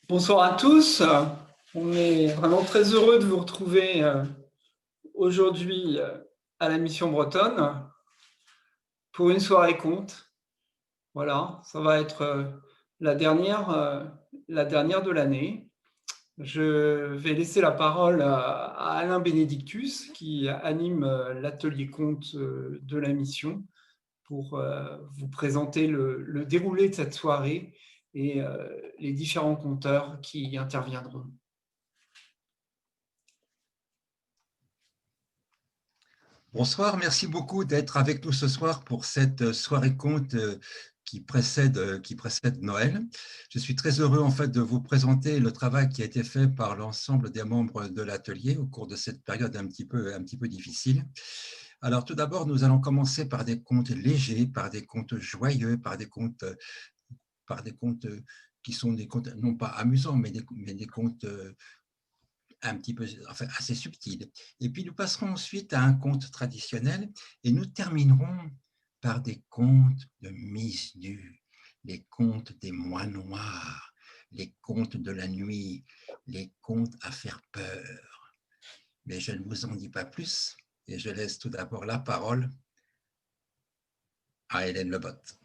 Bonsoir à tous. On est vraiment très heureux de vous retrouver aujourd'hui à la Mission Bretonne pour une soirée conte. Voilà, ça va être la dernière de l'année. Je vais laisser la parole à Alain Bénédictus qui anime l'atelier conte de la Mission pour vous présenter le déroulé de cette soirée et les différents conteurs qui y interviendront. Bonsoir, merci beaucoup d'être avec nous ce soir pour cette soirée conte qui précède Noël. Je suis très heureux en fait de vous présenter le travail qui a été fait par l'ensemble des membres de l'atelier au cours de cette période un petit peu difficile. Alors tout d'abord, nous allons commencer par des contes légers, par des contes joyeux, par des contes qui sont des contes non pas amusants, mais des contes un petit peu, enfin, assez subtil. Et puis nous passerons ensuite à un conte traditionnel et nous terminerons par des contes de mise nue, les contes des mois noirs, les contes de la nuit, les contes à faire peur. Mais je ne vous en dis pas plus et je laisse tout d'abord la parole à Hélène Lebotte.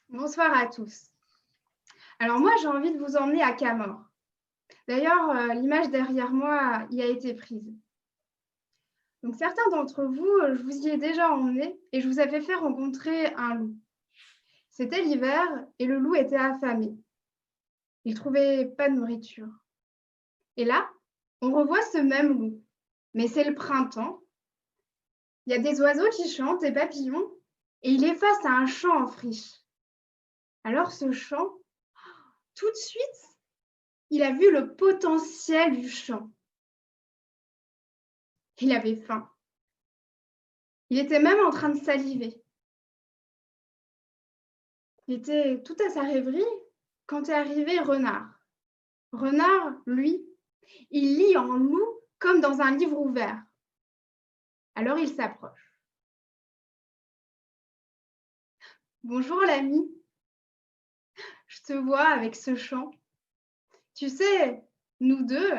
Bonsoir à tous. Alors moi, j'ai envie de vous emmener à Camors. D'ailleurs, l'image derrière moi y a été prise. Donc certains d'entre vous, je vous y ai déjà emmené et je vous avais fait rencontrer un loup. C'était l'hiver et le loup était affamé. Il ne trouvait pas de nourriture. Et là, on revoit ce même loup. Mais c'est le printemps. Il y a des oiseaux qui chantent, des papillons, et il est face à un champ en friche. Alors ce champ, tout de suite, il a vu le potentiel du champ. Il avait faim. Il était même en train de saliver. Il était tout à sa rêverie quand est arrivé Renard. Renard, lui, il lit en loup comme dans un livre ouvert. Alors il s'approche. Bonjour l'ami, je te vois avec ce chant. Tu sais, nous deux,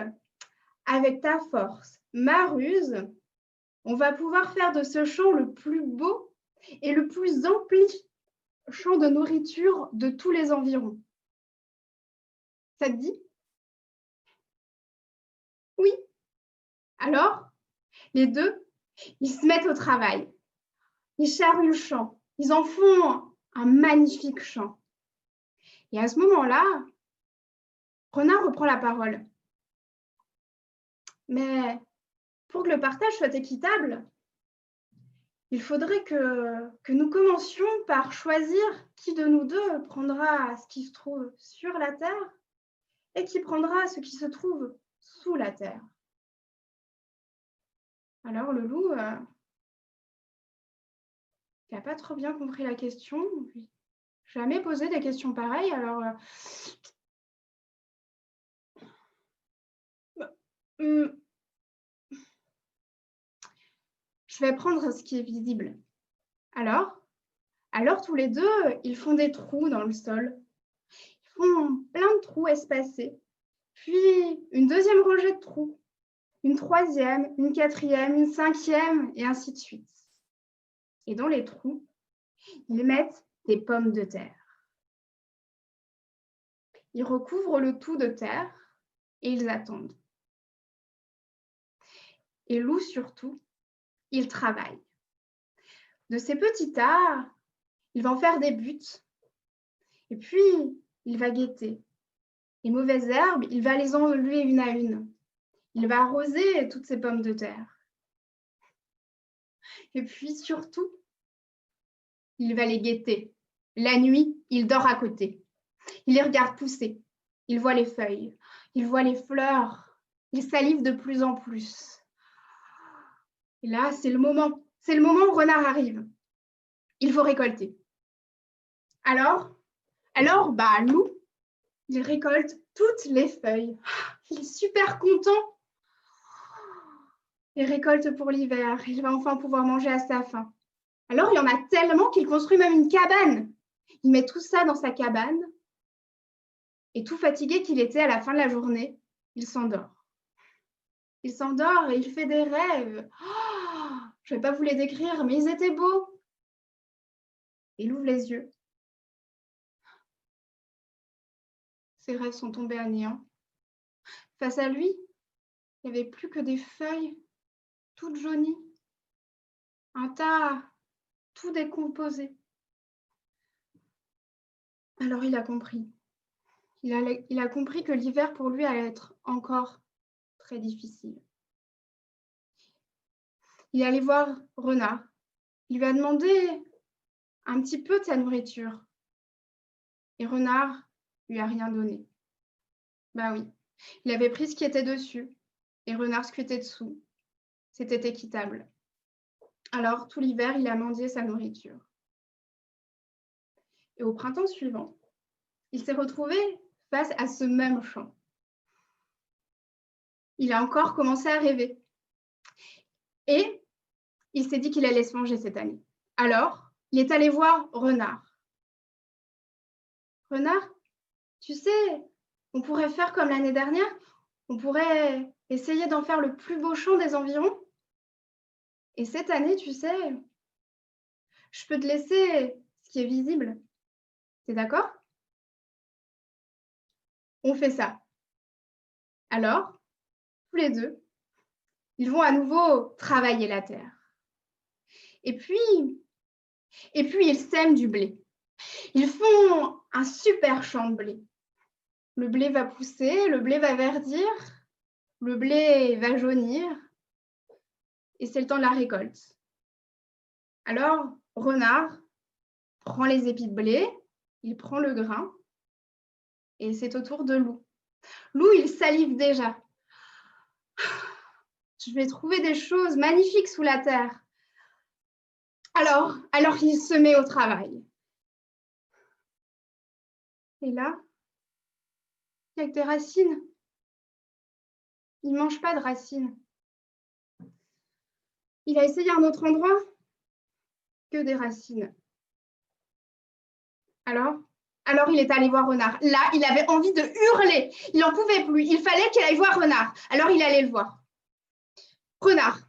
avec ta force, ma ruse, on va pouvoir faire de ce champ le plus beau et le plus empli champ de nourriture de tous les environs. Ça te dit? Oui. Alors, les deux, ils se mettent au travail. Ils charruent le champ. Ils en font un magnifique champ. Et à ce moment-là, Renard reprend la parole. Mais pour que le partage soit équitable, il faudrait que nous commencions par choisir qui de nous deux prendra ce qui se trouve sur la terre et qui prendra ce qui se trouve sous la terre. Alors le loup n'a pas trop bien compris la question. Jamais posé des questions pareilles. Alors, je vais prendre ce qui est visible. Alors tous les deux, ils font des trous dans le sol. Ils font plein de trous espacés. Puis une deuxième rangée de trous. Une troisième, une quatrième, une cinquième, et ainsi de suite. Et dans les trous, ils mettent des pommes de terre. Ils recouvrent le tout de terre et ils attendent. Et loup surtout, il travaille. De ces petits tas, il va en faire des buts. Et puis, il va guetter. Les mauvaises herbes, il va les enlever une à une. Il va arroser toutes ces pommes de terre. Et puis surtout, il va les guetter. La nuit, il dort à côté. Il les regarde pousser. Il voit les feuilles. Il voit les fleurs. Il salive de plus en plus. Et là, c'est le moment où Renard arrive. Il faut récolter. Alors, loup, il récolte toutes les feuilles. Il est super content. Il récolte pour l'hiver. Il va enfin pouvoir manger à sa faim. Alors, il y en a tellement qu'il construit même une cabane. Il met tout ça dans sa cabane et tout fatigué qu'il était à la fin de la journée, il s'endort. Il s'endort et il fait des rêves. Oh, je ne vais pas vous les décrire, mais ils étaient beaux. Il ouvre les yeux. Ses rêves sont tombés à néant. Face à lui, il n'y avait plus que des feuilles toutes jaunies, un tas tout décomposé. Alors il a compris. Il a compris que l'hiver pour lui allait être encore très difficile. Il est allé voir Renard. Il lui a demandé un petit peu de sa nourriture. Et Renard lui a rien donné. Bah oui, il avait pris ce qui était dessus et Renard ce qui était dessous. C'était équitable. Alors, tout l'hiver, il a mendié sa nourriture. Et au printemps suivant, il s'est retrouvé face à ce même champ. Il a encore commencé à rêver. Et il s'est dit qu'il allait se manger cette année. Alors, il est allé voir Renard. Renard, tu sais, on pourrait faire comme l'année dernière, on pourrait essayer d'en faire le plus beau champ des environs. Et cette année, tu sais, je peux te laisser ce qui est visible. T'es d'accord? On fait ça. Alors, tous les deux, ils vont à nouveau travailler la terre. Et puis ils sèment du blé. Ils font un super champ de blé. Le blé va pousser, le blé va verdir, le blé va jaunir. Et c'est le temps de la récolte. Alors, Renard prend les épis de blé, il prend le grain, et c'est au tour de Loup. Loup, il salive déjà. Je vais trouver des choses magnifiques sous la terre. Alors il se met au travail. Et là, il n'y a que des racines. Il ne mange pas de racines. Il a essayé un autre endroit, que des racines. Alors il est allé voir Renard. Là, il avait envie de hurler. Il n'en pouvait plus. Il fallait qu'il aille voir Renard. Alors, il allait le voir. Renard,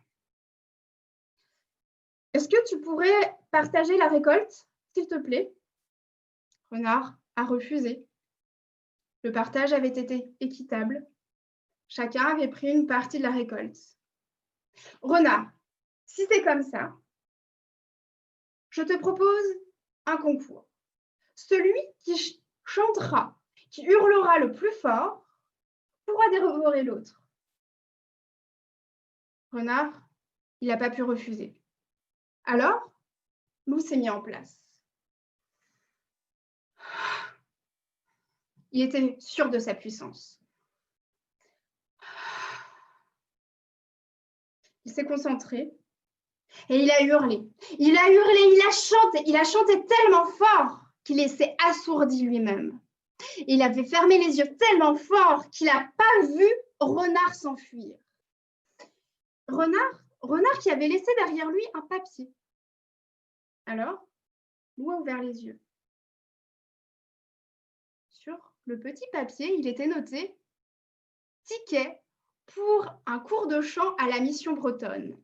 est-ce que tu pourrais partager la récolte, s'il te plaît? Renard a refusé. Le partage avait été équitable. Chacun avait pris une partie de la récolte. Renard, si c'est comme ça, je te propose un concours. Celui qui chantera, qui hurlera le plus fort, pourra dévorer l'autre. Renard, il n'a pas pu refuser. Alors, Loup s'est mis en place. Il était sûr de sa puissance. Il s'est concentré et il a hurlé. Il a hurlé, il a chanté tellement fort qu'il s'est assourdi lui-même. Il avait fermé les yeux tellement fort qu'il n'a pas vu Renard s'enfuir. Renard qui avait laissé derrière lui un papier. Alors, Loup a ouvert les yeux. Sur le petit papier, il était noté « Ticket pour un cours de chant à la mission bretonne ».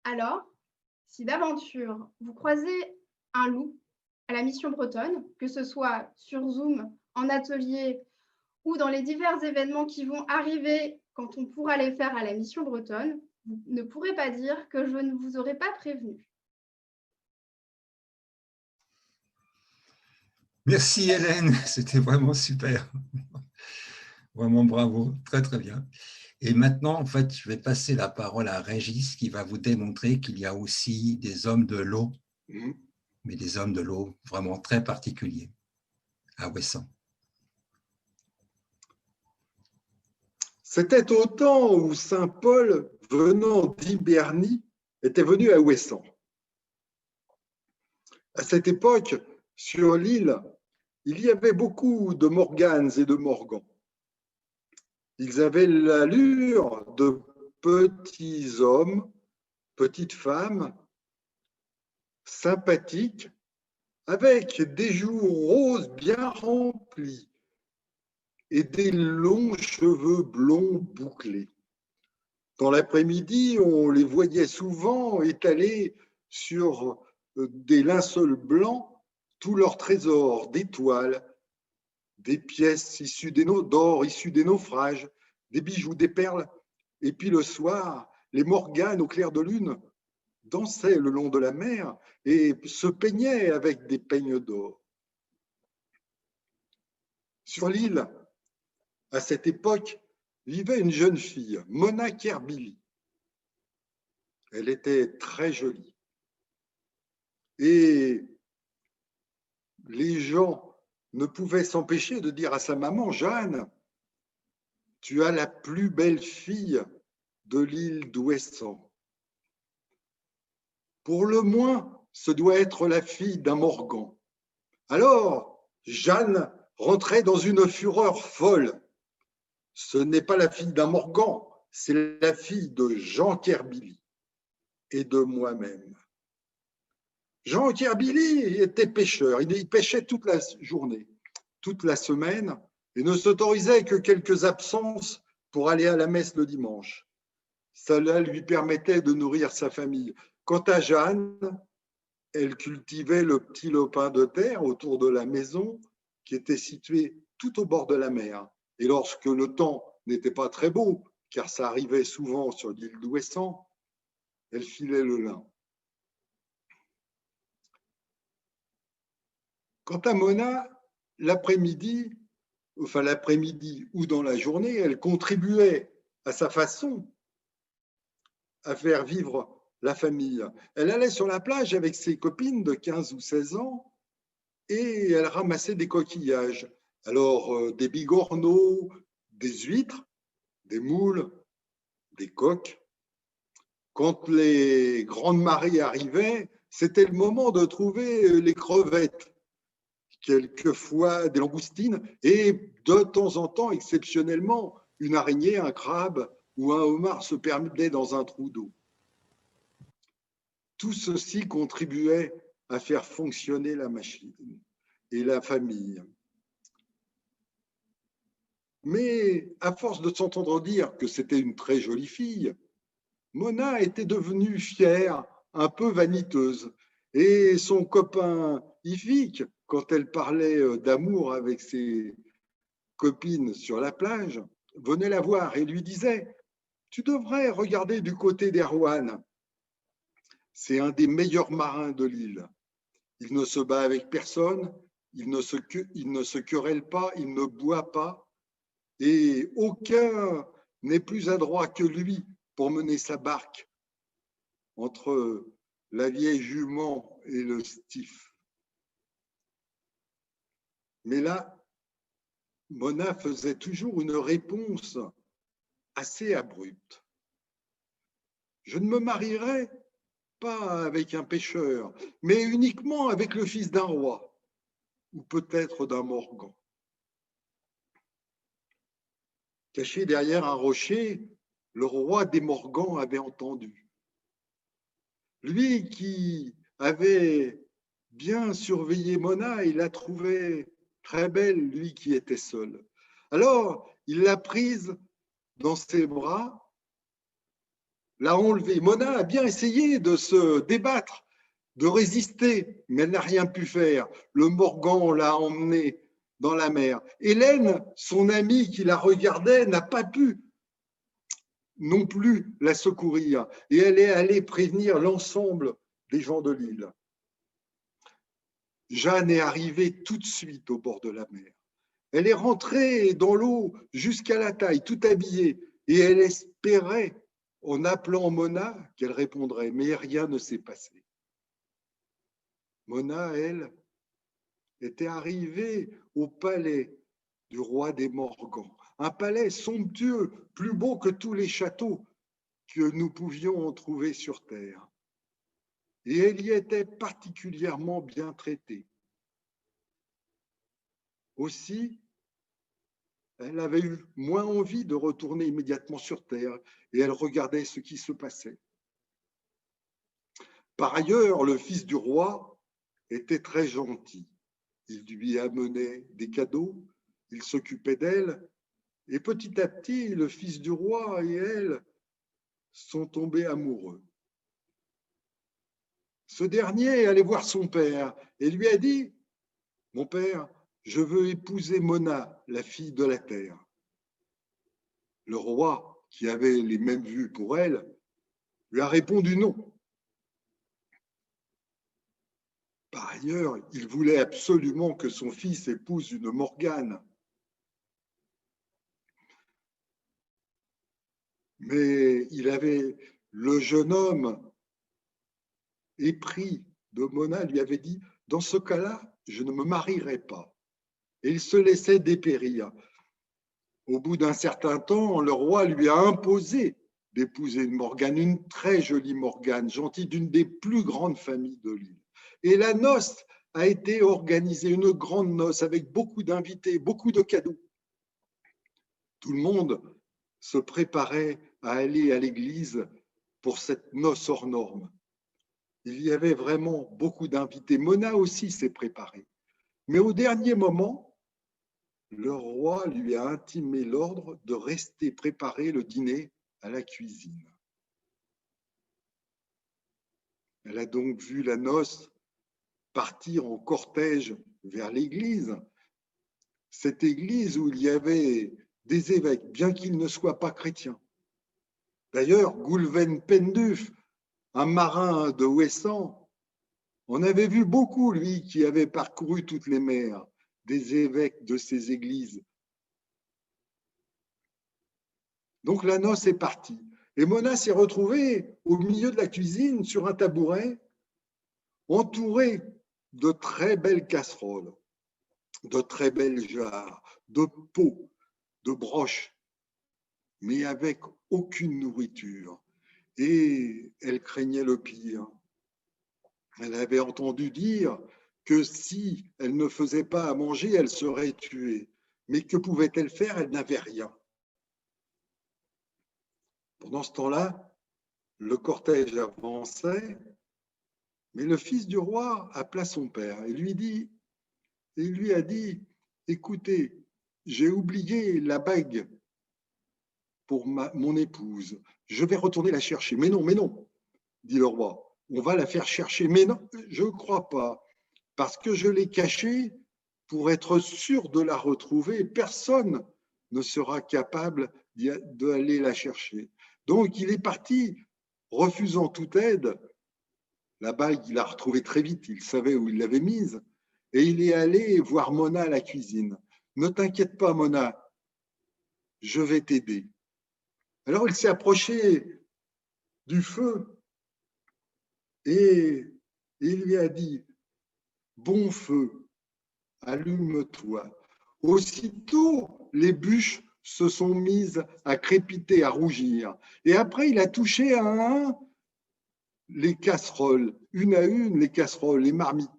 Alors, si d'aventure vous croisez un loup à la mission bretonne, que ce soit sur Zoom, en atelier ou dans les divers événements qui vont arriver quand on pourra les faire à la mission bretonne, vous ne pourrez pas dire que je ne vous aurais pas prévenu. Merci Hélène, c'était vraiment super. Vraiment bravo, très très bien. Et maintenant, en fait, je vais passer la parole à Régis qui va vous démontrer qu'il y a aussi des hommes de l'eau, mais des hommes de l'eau vraiment très particuliers à Ouessant. C'était au temps où saint Paul, venant d'Hibernie, était venu à Ouessant. À cette époque, sur l'île, il y avait beaucoup de Morganes et de Morgans. Ils avaient l'allure de petits hommes, petites femmes, sympathiques, avec des joues roses bien remplies et des longs cheveux blonds bouclés. Dans l'après-midi, on les voyait souvent étalés sur des linceuls blancs tous leurs trésors d'étoiles, des pièces issues d'or issues des naufrages, des bijoux, des perles. Et puis le soir, les Morganes au clair de lune dansaient le long de la mer et se peignaient avec des peignes d'or. Sur l'île, à cette époque, vivait une jeune fille, Mona Kerbili. Elle était très jolie. Et les gens ne pouvaient s'empêcher de dire à sa maman, Jeanne, tu as la plus belle fille de l'île d'Ouessant. Pour le moins, ce doit être la fille d'un Morgan. Alors, Jeanne rentrait dans une fureur folle. Ce n'est pas la fille d'un Morgan, c'est la fille de Jean Kerbili et de moi-même. Jean Kerbili était pêcheur, il pêchait toute la journée, toute la semaine, et ne s'autorisait que quelques absences pour aller à la messe le dimanche. Cela lui permettait de nourrir sa famille. Quant à Jeanne, elle cultivait le petit lopin de terre autour de la maison qui était située tout au bord de la mer. Et lorsque le temps n'était pas très beau, car ça arrivait souvent sur l'île d'Ouessant, elle filait le lin. Quant à Mona, l'après-midi ou dans la journée, elle contribuait à sa façon à faire vivre la famille. Elle allait sur la plage avec ses copines de 15 ou 16 ans et elle ramassait des coquillages. Alors, des bigorneaux, des huîtres, des moules, des coques. Quand les grandes marées arrivaient, c'était le moment de trouver les crevettes, quelquefois des langoustines et de temps en temps, exceptionnellement, une araignée, un crabe ou un homard se perdaient dans un trou d'eau. Tout ceci contribuait à faire fonctionner la machine et la famille. Mais à force de s'entendre dire que c'était une très jolie fille, Mona était devenue fière, un peu vaniteuse. Et son copain Ifik, quand elle parlait d'amour avec ses copines sur la plage, venait la voir et lui disait « Tu devrais regarder du côté d'Erwan. C'est un des meilleurs marins de l'île. Il ne se bat avec personne, il ne se querelle pas, il ne boit pas, et aucun n'est plus adroit que lui pour mener sa barque entre la vieille jument et le stif. » Mais là, Mona faisait toujours une réponse assez abrupte. « Je ne me marierai pas avec un pêcheur, mais uniquement avec le fils d'un roi, ou peut-être d'un Morgan. » Caché derrière un rocher, le roi des Morgans avait entendu. Lui qui avait bien surveillé Mona, il la trouvait très belle, lui qui était seul. Alors, il l'a prise dans ses bras, l'a enlevée. Mona a bien essayé de se débattre, de résister, mais elle n'a rien pu faire. Le Morgan l'a emmenée dans la mer. Hélène, son amie qui la regardait, n'a pas pu non plus la secourir. Et elle est allée prévenir l'ensemble des gens de l'île. Jeanne est arrivée tout de suite au bord de la mer. Elle est rentrée dans l'eau jusqu'à la taille, tout habillée, et elle espérait, en appelant Mona, qu'elle répondrait, mais rien ne s'est passé. Mona, elle, était arrivée au palais du roi des Morgans, un palais somptueux, plus beau que tous les châteaux que nous pouvions en trouver sur terre. Et elle y était particulièrement bien traitée. Aussi, elle avait eu moins envie de retourner immédiatement sur terre et elle regardait ce qui se passait. Par ailleurs, le fils du roi était très gentil. Il lui amenait des cadeaux, il s'occupait d'elle, et petit à petit, le fils du roi et elle sont tombés amoureux. Ce dernier allait voir son père et lui a dit « Mon père, je veux épouser Mona, la fille de la terre. » Le roi, qui avait les mêmes vues pour elle, lui a répondu non. Par ailleurs, il voulait absolument que son fils épouse une Morgane. Mais le jeune homme épris de Mona lui avait dit « Dans ce cas-là, je ne me marierai pas. » Et il se laissait dépérir. Au bout d'un certain temps, le roi lui a imposé d'épouser une Morgane, une très jolie Morgane, gentille, d'une des plus grandes familles de l'île. Et la noce a été organisée, une grande noce avec beaucoup d'invités, beaucoup de cadeaux. Tout le monde se préparait à aller à l'église pour cette noce hors norme. Il y avait vraiment beaucoup d'invités. Mona aussi s'est préparée. Mais au dernier moment, le roi lui a intimé l'ordre de rester préparer le dîner à la cuisine. Elle a donc vu la noce partir en cortège vers l'église, cette église où il y avait des évêques, bien qu'ils ne soient pas chrétiens. D'ailleurs, Goulven Penduf, un marin de Ouessant, on avait vu beaucoup, lui, qui avait parcouru toutes les mers, des évêques de ces églises. Donc la noce est partie. Et Mona s'est retrouvée au milieu de la cuisine, sur un tabouret, entourée de très belles casseroles, de très belles jarres, de pots, de broches, mais avec aucune nourriture. Et elle craignait le pire. Elle avait entendu dire que si elle ne faisait pas à manger, elle serait tuée. Mais que pouvait-elle faire? Elle n'avait rien. Pendant ce temps-là, le cortège avançait, mais le fils du roi appela son père et lui a dit « Écoutez, j'ai oublié la bague pour mon épouse. Je vais retourner la chercher. » « Mais non, dit le roi, on va la faire chercher. » « Mais non, je ne crois pas, parce que je l'ai cachée pour être sûr de la retrouver. Personne ne sera capable d'aller la chercher. » Donc, il est parti, refusant toute aide. La bague, il l'a retrouvée très vite, il savait où il l'avait mise, et il est allé voir Mona à la cuisine. « Ne t'inquiète pas, Mona, je vais t'aider. » Alors, il s'est approché du feu et il lui a dit « Bon feu, allume-toi. » Aussitôt, les bûches se sont mises à crépiter, à rougir. Et après, il a touché à un les casseroles, une à une, les casseroles, les marmites.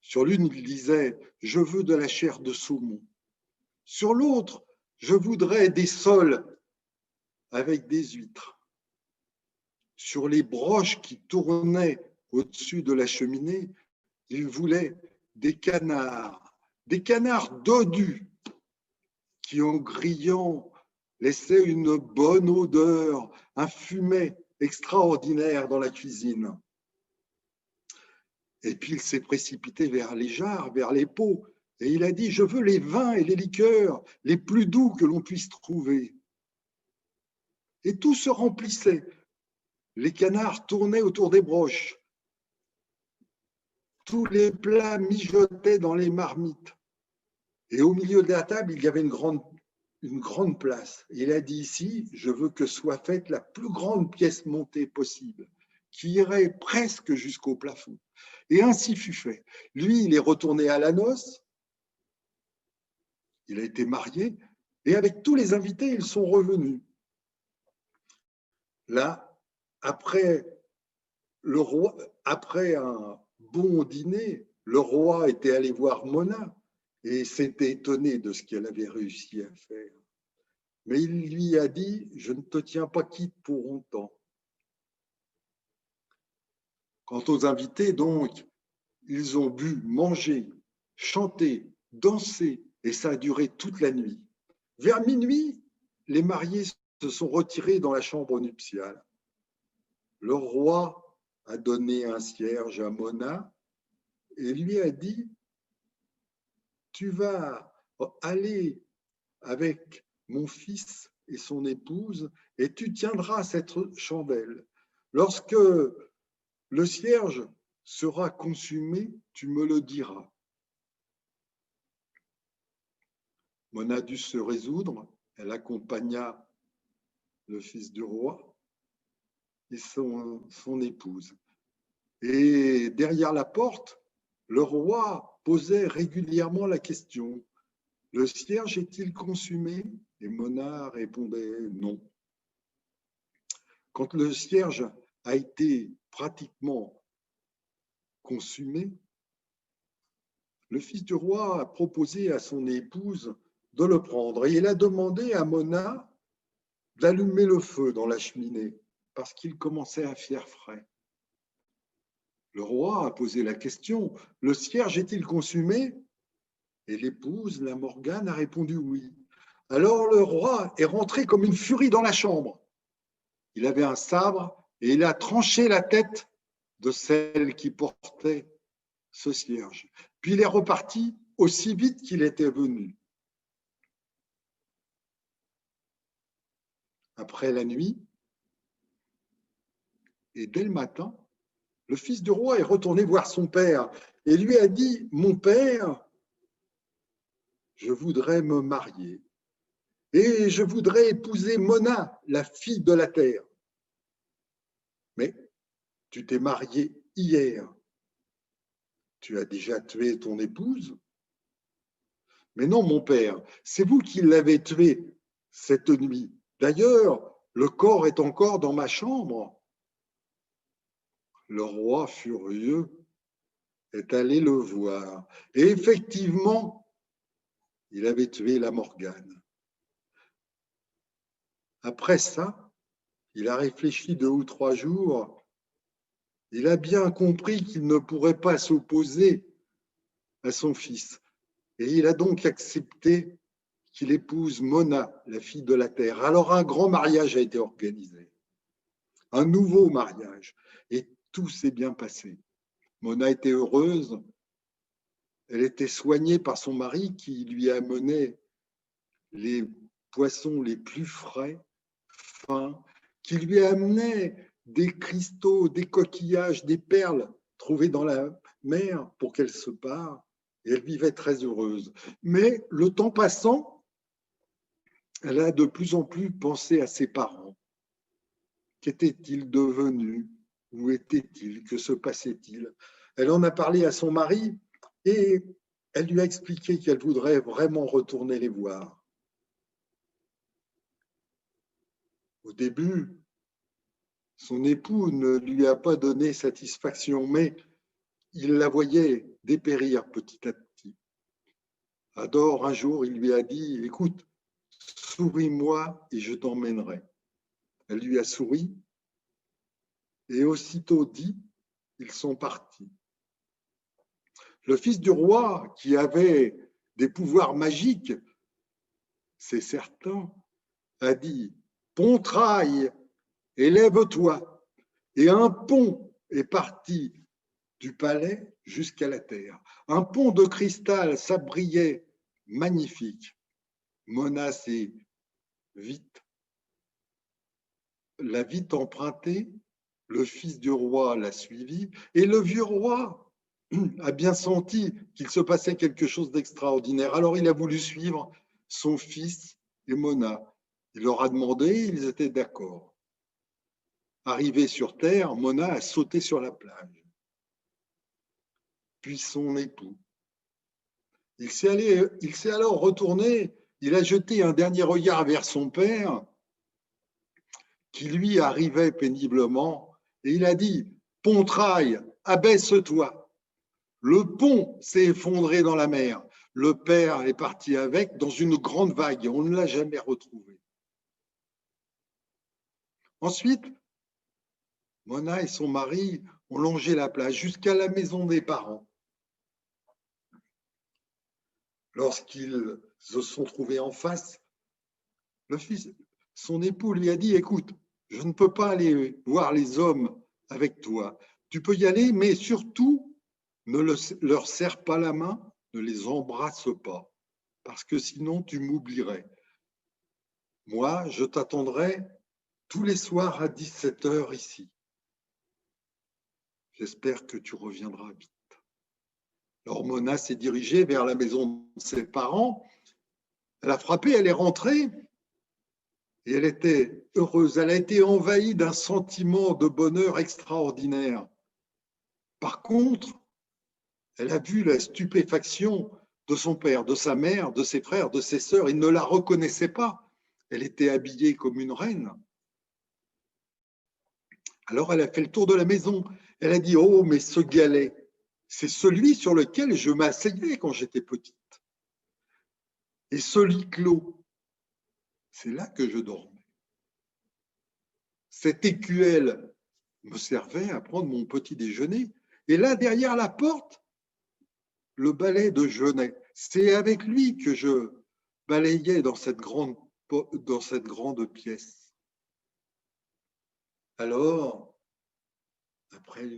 Sur l'une, il disait « Je veux de la chair de saumon. » Sur l'autre, « Je voudrais des soles avec des huîtres. » Sur les broches qui tournaient au-dessus de la cheminée, il voulait des canards dodus qui, en grillant, laissaient une bonne odeur, un fumet extraordinaire dans la cuisine. Et puis il s'est précipité vers les jarres, vers les pots, et il a dit « Je veux les vins et les liqueurs les plus doux que l'on puisse trouver. » Et tout se remplissait. Les canards tournaient autour des broches. Tous les plats mijotaient dans les marmites. Et au milieu de la table, il y avait une grande place. Il a dit ici, je veux que soit faite la plus grande pièce montée possible, qui irait presque jusqu'au plafond. Et ainsi fut fait. Lui, il est retourné à la noce, il a été marié, et avec tous les invités, ils sont revenus. Là, après un bon dîner, le roi était allé voir Mona et s'était étonné de ce qu'elle avait réussi à faire. Mais il lui a dit « Je ne te tiens pas quitte pour longtemps. » Quant aux invités, donc, Ils ont bu, mangé, chanté, dansé, et ça a duré toute la nuit. Vers minuit, les mariés se sont retirés dans la chambre nuptiale. Le roi a donné un cierge à Mona et lui a dit, tu vas aller avec mon fils et son épouse et tu tiendras cette chandelle. Lorsque le cierge sera consumé, tu me le diras. Mona dut se résoudre, elle accompagna le fils du roi et son épouse. Et derrière la porte, le roi posait régulièrement la question, le cierge est-il consumé? Et Mona répondait non. Quand le cierge a été pratiquement consumé, le fils du roi a proposé à son épouse de le prendre et il a demandé à Mona d'allumer le feu dans la cheminée parce qu'il commençait à faire frais. Le roi a posé la question, le cierge est-il consumé? Et l'épouse, la Morgane, a répondu oui. Alors le roi est rentré comme une furie dans la chambre. Il avait un sabre et il a tranché la tête de celle qui portait ce cierge. Puis il est reparti aussi vite qu'il était venu. Après la nuit, et dès le matin, le fils du roi est retourné voir son père et lui a dit, mon père, je voudrais me marier et je voudrais épouser Mona, la fille de la terre. Mais tu t'es marié hier. Tu as déjà tué ton épouse? Mais non, mon père, c'est vous qui l'avez tuée cette nuit. D'ailleurs, le corps est encore dans ma chambre. Le roi furieux est allé le voir. Et effectivement, il avait tué la Morgane. Après ça, il a réfléchi 2 ou 3 jours. Il a bien compris qu'il ne pourrait pas s'opposer à son fils. Et il a donc accepté qu'il épouse Mona, la fille de la terre. Alors un grand mariage a été organisé, un nouveau mariage, et tout s'est bien passé. Mona était heureuse, elle était soignée par son mari qui lui amenait les poissons les plus frais, fins, qui lui amenait des cristaux, des coquillages, des perles trouvées dans la mer pour qu'elle se pare, et elle vivait très heureuse. Mais le temps passant, elle a de plus en plus pensé à ses parents. Qu'étaient-ils devenus? Où étaient-ils? Que se passait-il? Elle en a parlé à son mari et elle lui a expliqué qu'elle voudrait vraiment retourner les voir. Au début, son époux ne lui a pas donné satisfaction, mais il la voyait dépérir petit à petit. Alors, un jour, il lui a dit, « Écoute, souris-moi et je t'emmènerai. » Elle lui a souri et aussitôt dit, ils sont partis. Le fils du roi, qui avait des pouvoirs magiques, c'est certain, a dit, « Pontraille, élève-toi. » Et un pont est parti du palais jusqu'à la terre. Un pont de cristal, ça brillait magnifique. Mona s'est l'a vite emprunté, le fils du roi l'a suivi, et le vieux roi a bien senti qu'il se passait quelque chose d'extraordinaire. Alors il a voulu suivre son fils et Mona. Il leur a demandé, ils étaient d'accord. Arrivé sur terre, Mona a sauté sur la plage. Puis son époux. Il s'est alors retourné, il a jeté un dernier regard vers son père, qui lui arrivait péniblement, et il a dit, « Pontraille, abaisse-toi !» Le pont s'est effondré dans la mer. Le père est parti avec dans une grande vague. On ne l'a jamais retrouvé. Ensuite, Mona et son mari ont longé la plage jusqu'à la maison des parents. Lorsqu'ils se sont trouvés en face, son époux lui a dit, écoute, je ne peux pas aller voir les hommes avec toi. Tu peux y aller, mais surtout, ne leur serre pas la main, ne les embrasse pas, parce que sinon tu m'oublierais. Moi, je t'attendrai tous les soirs à 17h ici. J'espère que tu reviendras vite. Alors Mona s'est dirigée vers la maison de ses parents. Elle a frappé, elle est rentrée et elle était heureuse. Elle a été envahie d'un sentiment de bonheur extraordinaire. Par contre, elle a vu la stupéfaction de son père, de sa mère, de ses frères, de ses sœurs. Ils ne la reconnaissaient pas. Elle était habillée comme une reine. Alors elle a fait le tour de la maison. Elle a dit, oh, mais ce galet, c'est celui sur lequel je m'asseyais quand j'étais petite. Et ce lit clos, c'est là que je dormais. Cette écuelle me servait à prendre mon petit déjeuner. Et là, derrière la porte, le balai de Genet. C'est avec lui que je balayais dans cette grande pièce. Alors, après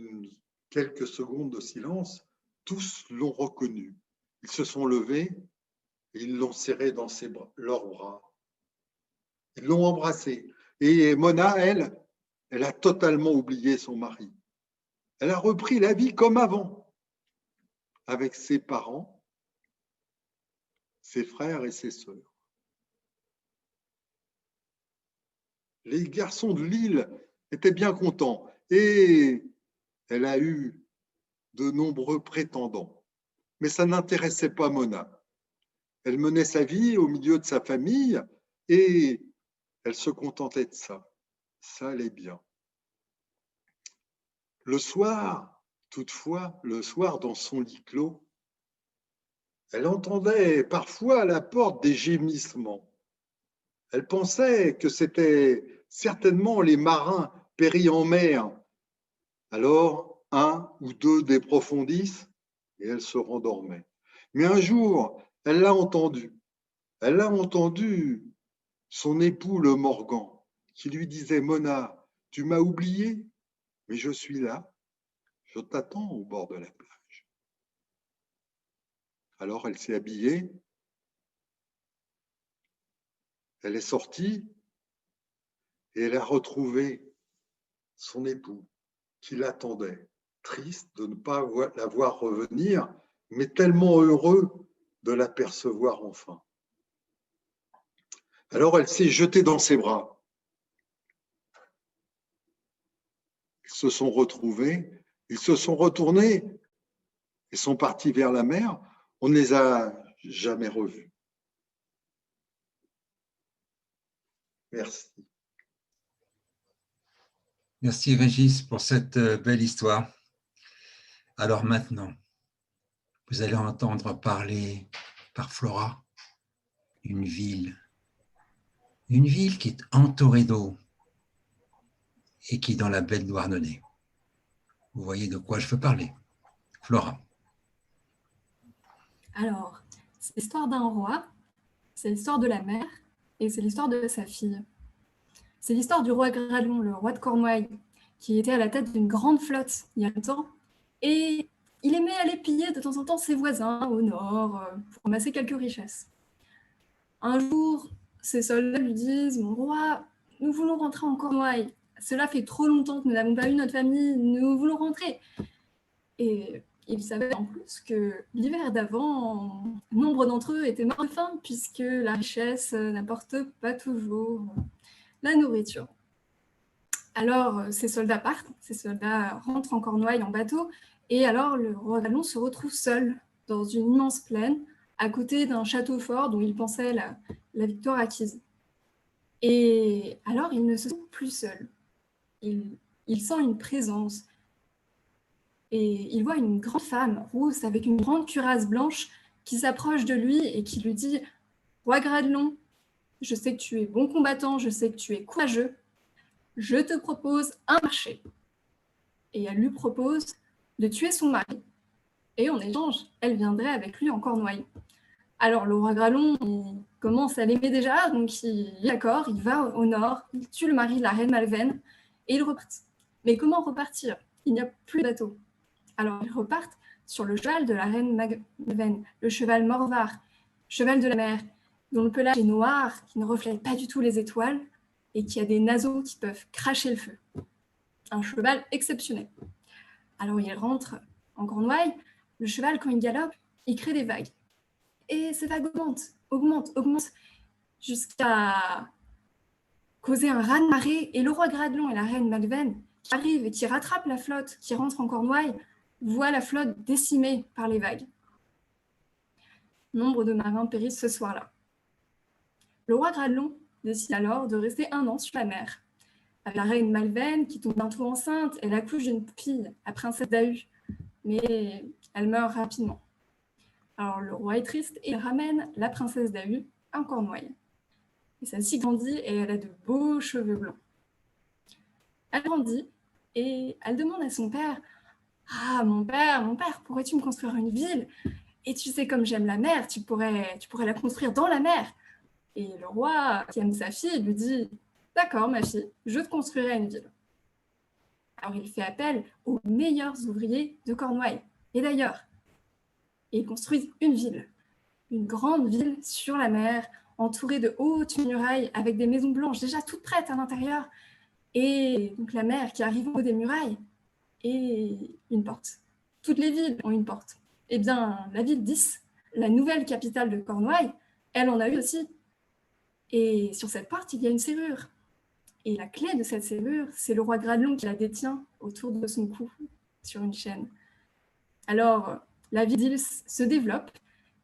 quelques secondes de silence, tous l'ont reconnu. Ils se sont levés et ils l'ont serré dans leurs bras. Ils l'ont embrassé. Et Mona, elle a totalement oublié son mari. Elle a repris la vie comme avant, avec ses parents, ses frères et ses sœurs. Les garçons de l'île étaient bien contents et elle a eu de nombreux prétendants. Mais ça n'intéressait pas Mona. Elle menait sa vie au milieu de sa famille et elle se contentait de ça. Ça allait bien. Le soir, toutefois, le soir dans son lit clos, elle entendait parfois à la porte des gémissements. Elle pensait que c'était certainement les marins péris en mer. Alors, un ou deux des profondissent et elle se rendormait. Mais un jour, elle l'a entendu. Elle l'a entendu, son époux le Morgan, qui lui disait, Mona, tu m'as oublié, mais je suis là, je t'attends au bord de la plage. Alors elle s'est habillée, elle est sortie et elle a retrouvé son époux qui l'attendait, triste de ne pas la voir revenir, mais tellement heureux de l'apercevoir enfin. Alors elle s'est jetée dans ses bras. Ils se sont retrouvés, ils se sont retournés et sont partis vers la mer. On ne les a jamais revus. Merci. Merci Régis pour cette belle histoire. Alors maintenant, vous allez entendre parler par Flora d'une ville qui est entourée d'eau et qui est dans la baie de Douarnenez. Vous voyez de quoi je veux parler. Flora. Alors, c'est l'histoire d'un roi, c'est l'histoire de la mer et c'est l'histoire de sa fille. C'est l'histoire du roi Gradelon, le roi de Cornouailles, qui était à la tête d'une grande flotte il y a longtemps. Et il aimait aller piller de temps en temps ses voisins au nord pour ramasser quelques richesses. Un jour, ses soldats lui disent « Mon roi, nous voulons rentrer en Cornouailles. Cela fait trop longtemps que nous n'avons pas eu notre famille, nous voulons rentrer. » Et il savait en plus que l'hiver d'avant, nombre d'entre eux étaient morts de faim puisque la richesse n'apporte pas toujours la nourriture. Alors, ces soldats partent, ces soldats rentrent en Cornouailles en bateau, et alors le roi Gradelon se retrouve seul dans une immense plaine, à côté d'un château fort dont il pensait la victoire acquise. Et alors, il ne se sent plus seul. Il sent une présence. Et il voit une grande femme rousse avec une grande cuirasse blanche qui s'approche de lui et qui lui dit « Roi Gradelon, je sais que tu es bon combattant, je sais que tu es courageux. Je te propose un marché. » Et elle lui propose de tuer son mari. Et en échange, elle viendrait avec lui en Cornouailles. Alors le roi Gralon, il commence à l'aimer déjà, donc il est d'accord, il va au nord, il tue le mari de la reine Malvène et ils repartent. Mais comment repartir? Il n'y a plus de bateau. Alors ils repartent sur le cheval de la reine Malvène, le cheval Morvar, cheval de la mer, dont le pelage est noir, qui ne reflète pas du tout les étoiles et qui a des naseaux qui peuvent cracher le feu. Un cheval exceptionnel. Alors il rentre en Cornouailles, le cheval quand il galope, il crée des vagues. Et ces vagues augmentent, jusqu'à causer un raz-de-marée. Et le roi Gralon et la reine Malvène, qui arrivent et qui rattrapent la flotte, qui rentre en Cornouailles, voient la flotte décimée par les vagues. Nombre de marins périssent ce soir-là. Le roi Gralon décide alors de rester 1 an sur la mer, avec la reine Malvène qui tombe bientôt enceinte. Elle accouche d'une fille, la princesse Dahu, mais elle meurt rapidement. Alors le roi est triste et il ramène la princesse Dahu en Cornouailles. Et celle-ci grandit et elle a de beaux cheveux blancs. Elle grandit et elle demande à son père « Ah, mon père, pourrais-tu me construire une ville? Et tu sais, comme j'aime la mer, tu pourrais la construire dans la mer. » Et le roi, qui aime sa fille, lui dit « D'accord, ma fille, je te construirai une ville. » Alors il fait appel aux meilleurs ouvriers de Cornouailles et d'ailleurs. Et ils construisent une grande ville sur la mer, entourée de hautes murailles avec des maisons blanches déjà toutes prêtes à l'intérieur. Et donc la mer qui arrive au haut des murailles et une porte. Toutes les villes ont une porte. Eh bien, la ville d'Is, la nouvelle capitale de Cornouailles, elle en a eu aussi. Et sur cette porte, il y a une serrure. Et la clé de cette serrure, c'est le roi Gralon qui la détient autour de son cou, sur une chaîne. Alors, la ville d'Ils se développe.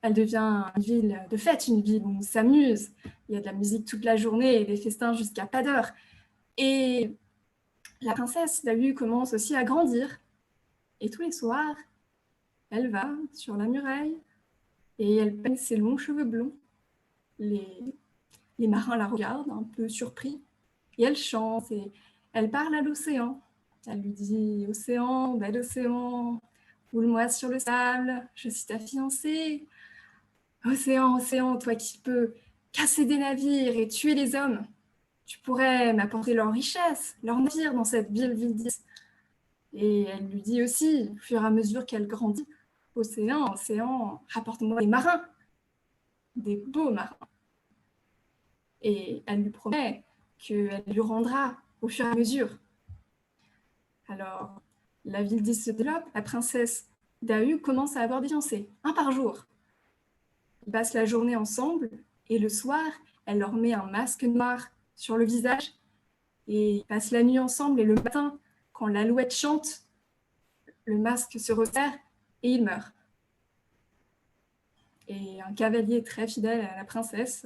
Elle devient une ville de fête, une ville où on s'amuse. Il y a de la musique toute la journée et des festins jusqu'à pas d'heure. Et la princesse Dahu commence aussi à grandir. Et tous les soirs, elle va sur la muraille et elle peigne ses longs cheveux blonds. Les marins la regardent un peu surpris. Et elle chante et elle parle à l'océan. Elle lui dit « Océan, bel océan, roule-moi sur le sable, je suis ta fiancée. Océan, océan, toi qui peux casser des navires et tuer les hommes, tu pourrais m'apporter leurs richesses, leurs navires dans cette ville d'Is. » Et elle lui dit aussi, au fur et à mesure qu'elle grandit, « Océan, océan, rapporte-moi des marins, des beaux marins. » Et elle lui promet qu'elle lui rendra au fur et à mesure. Alors, la ville d'Is se développe, la princesse Dahu commence à avoir des fiancés, 1 par jour. Ils passent la journée ensemble et le soir, elle leur met un masque noir sur le visage et ils passent la nuit ensemble et le matin, quand l'alouette chante, le masque se resserre et il meurt. Et un cavalier très fidèle à la princesse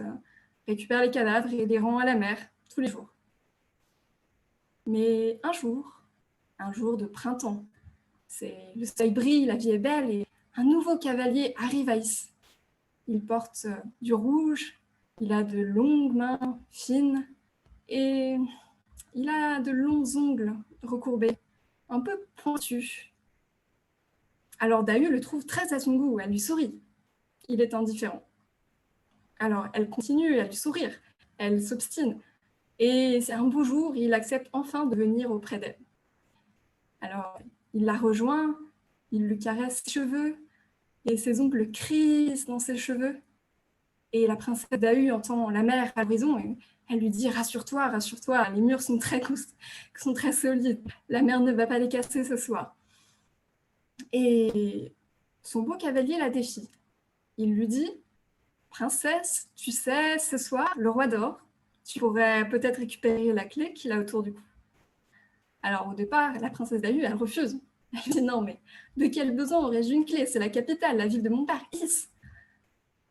récupère les cadavres et les rend à la mer tous les jours. Mais un jour de printemps, le soleil brille, la vie est belle et un nouveau cavalier arrive à Is. Il porte du rouge, il a de longues mains fines et il a de longs ongles recourbés, un peu pointus. Alors Dahu le trouve très à son goût, elle lui sourit. Il est indifférent. Alors elle continue à lui sourire, elle s'obstine. Et c'est un beau jour, il accepte enfin de venir auprès d'elle. Alors il la rejoint, il lui caresse ses cheveux, et ses ongles crissent dans ses cheveux. Et la princesse Dahu entend la mer à l'horizon et elle lui dit « Rassure-toi, rassure-toi, les murs sont très solides, la mer ne va pas les casser ce soir. » Et son beau cavalier la défie. Il lui dit « Princesse, tu sais, ce soir, le roi dort, tu pourrais peut-être récupérer la clé qu'il a autour du cou. » Alors au départ, la princesse Dahu, elle refuse. Elle dit « Non, mais de quel besoin aurais-je une clé? C'est la capitale, la ville de mon père, Is. »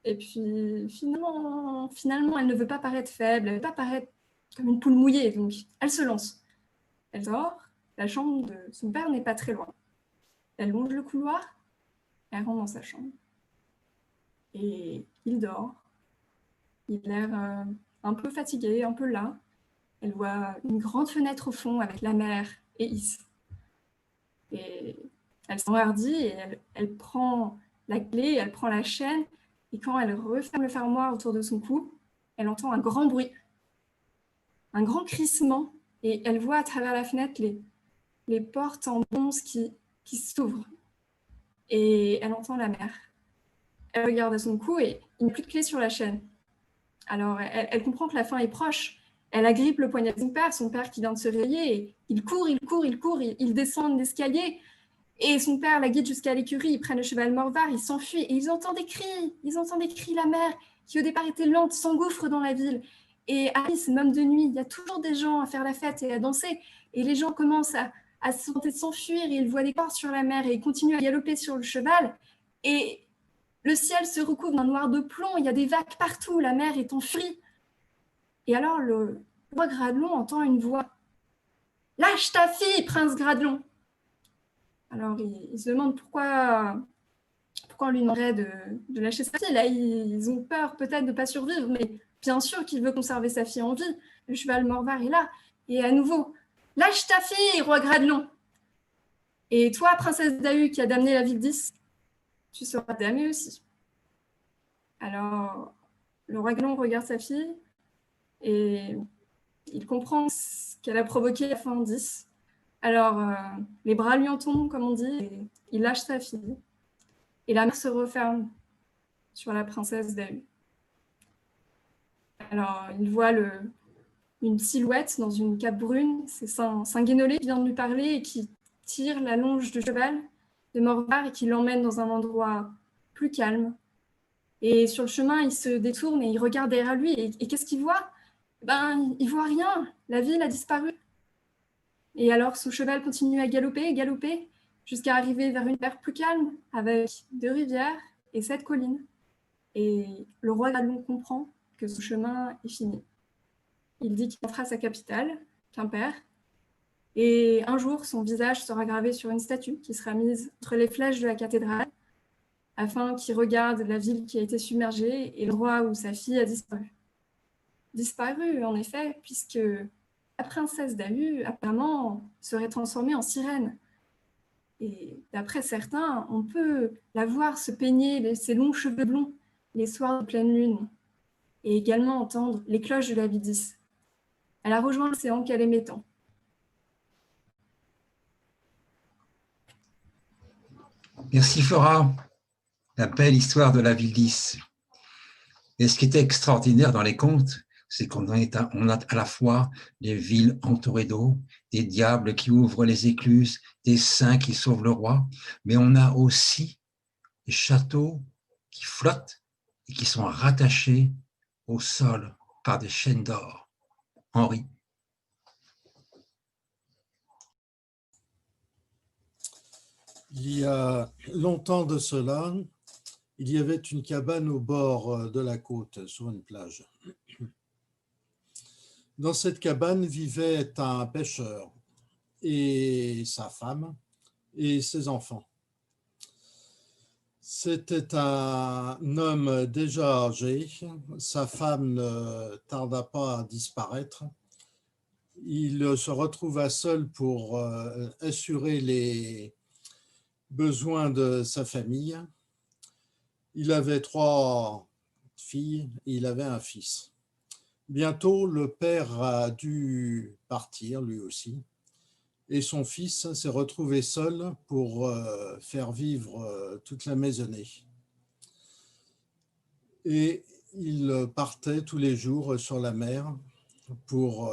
Et puis finalement, elle ne veut pas paraître faible, elle ne veut pas paraître comme une poule mouillée, donc elle se lance. Elle dort, la chambre de son père n'est pas très loin. Elle longe le couloir, elle rentre dans sa chambre. Et il dort. Il a l'air un peu fatigué, un peu las. Elle voit une grande fenêtre au fond avec la mer et Is. Et elle s'enhardit et elle prend la clé, elle prend la chaîne Et quand elle referme le fermoir autour de son cou, elle entend un grand bruit, un grand crissement, et elle voit à travers la fenêtre les portes en bronze qui s'ouvrent. Et elle entend la mère. Elle regarde à son cou et il n'y a plus de clé sur la chaîne. Alors, elle comprend que la fin est proche. Elle agrippe le poignet de son père qui vient de se réveiller. Et il court, il descend l'escalier. Et son père la guide jusqu'à l'écurie. Ils prennent le cheval Morvar, ils s'enfuient. Et ils entendent des cris. La mère, qui au départ était lente, s'engouffre dans la ville. Et Harry, c'est même de nuit. Il y a toujours des gens à faire la fête et à danser. Et les gens commencent à se tenter de s'enfuir. Et ils voient des corps sur la mer. Et ils continuent à galoper sur le cheval. Et le ciel se recouvre d'un noir de plomb, il y a des vagues partout, la mer est en furie. Et alors le roi Gradelon entend une voix. « Lâche ta fille, prince Gradelon !» Alors il se demande pourquoi on lui demanderait de lâcher sa fille. Là, ils ont peur peut-être de ne pas survivre, mais bien sûr qu'il veut conserver sa fille en vie. Le cheval Morvar est là. Et à nouveau, « Lâche ta fille, roi Gradelon !» Et toi, princesse Dahu, qui a damné la ville d'Is, tu seras damnée aussi. Alors, le roi Gradelon regarde sa fille et il comprend ce qu'elle a provoqué la fin d'Is. Alors, les bras lui en tombent, comme on dit, et il lâche sa fille. Et la mer se referme sur la princesse Dahu. Alors, il voit une silhouette dans une cape brune. C'est Saint-Guénolé qui vient de lui parler et qui tire la longe du cheval de Morvar et qui l'emmène dans un endroit plus calme. Et sur le chemin, il se détourne et il regarde derrière lui. Et qu'est-ce qu'il voit ? Il voit rien. La ville a disparu. Et alors, son cheval continue à galoper, jusqu'à arriver vers une terre plus calme, avec 2 rivières et 7 collines. Et le roi Gradelon comprend que son chemin est fini. Il dit qu'il fera sa capitale, Quimper, et un jour, son visage sera gravé sur une statue qui sera mise entre les flèches de la cathédrale, afin qu'il regarde la ville qui a été submergée et l'endroit où sa fille a disparu. Disparu, en effet, puisque la princesse Dahu, apparemment, serait transformée en sirène. Et d'après certains, on peut la voir se peigner ses longs cheveux blonds les soirs de pleine lune, et également entendre les cloches de la ville d'Is. Elle a rejoint l'océan qu'elle aimait tant. Merci Flora. La belle histoire de la ville d'Is. Et ce qui était extraordinaire dans les contes, c'est qu'on a à la fois des villes entourées d'eau, des diables qui ouvrent les écluses, des saints qui sauvent le roi, mais on a aussi des châteaux qui flottent et qui sont rattachés au sol par des chaînes d'or. Henri. Il y a longtemps de cela, il y avait une cabane au bord de la côte, sur une plage. Dans cette cabane vivait un pêcheur et sa femme et ses enfants. C'était un homme déjà âgé, sa femme ne tarda pas à disparaître. Il se retrouva seul pour assurer les besoins de sa famille. Il avait 3 filles et il avait un fils. Bientôt, le père a dû partir lui aussi et son fils s'est retrouvé seul pour faire vivre toute la maisonnée. Et il partait tous les jours sur la mer pour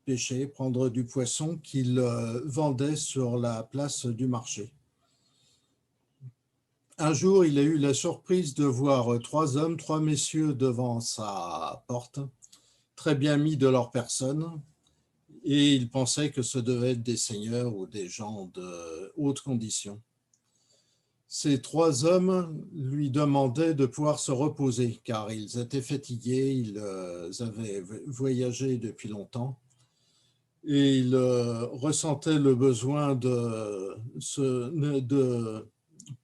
pêcher, prendre du poisson qu'il vendait sur la place du marché. Un jour, il a eu la surprise de voir 3 hommes, 3 messieurs devant sa porte, très bien mis de leur personne, et il pensait que ce devaient être des seigneurs ou des gens de haute condition. Ces 3 hommes lui demandaient de pouvoir se reposer, car ils étaient fatigués, ils avaient voyagé depuis longtemps, et ils ressentaient le besoin de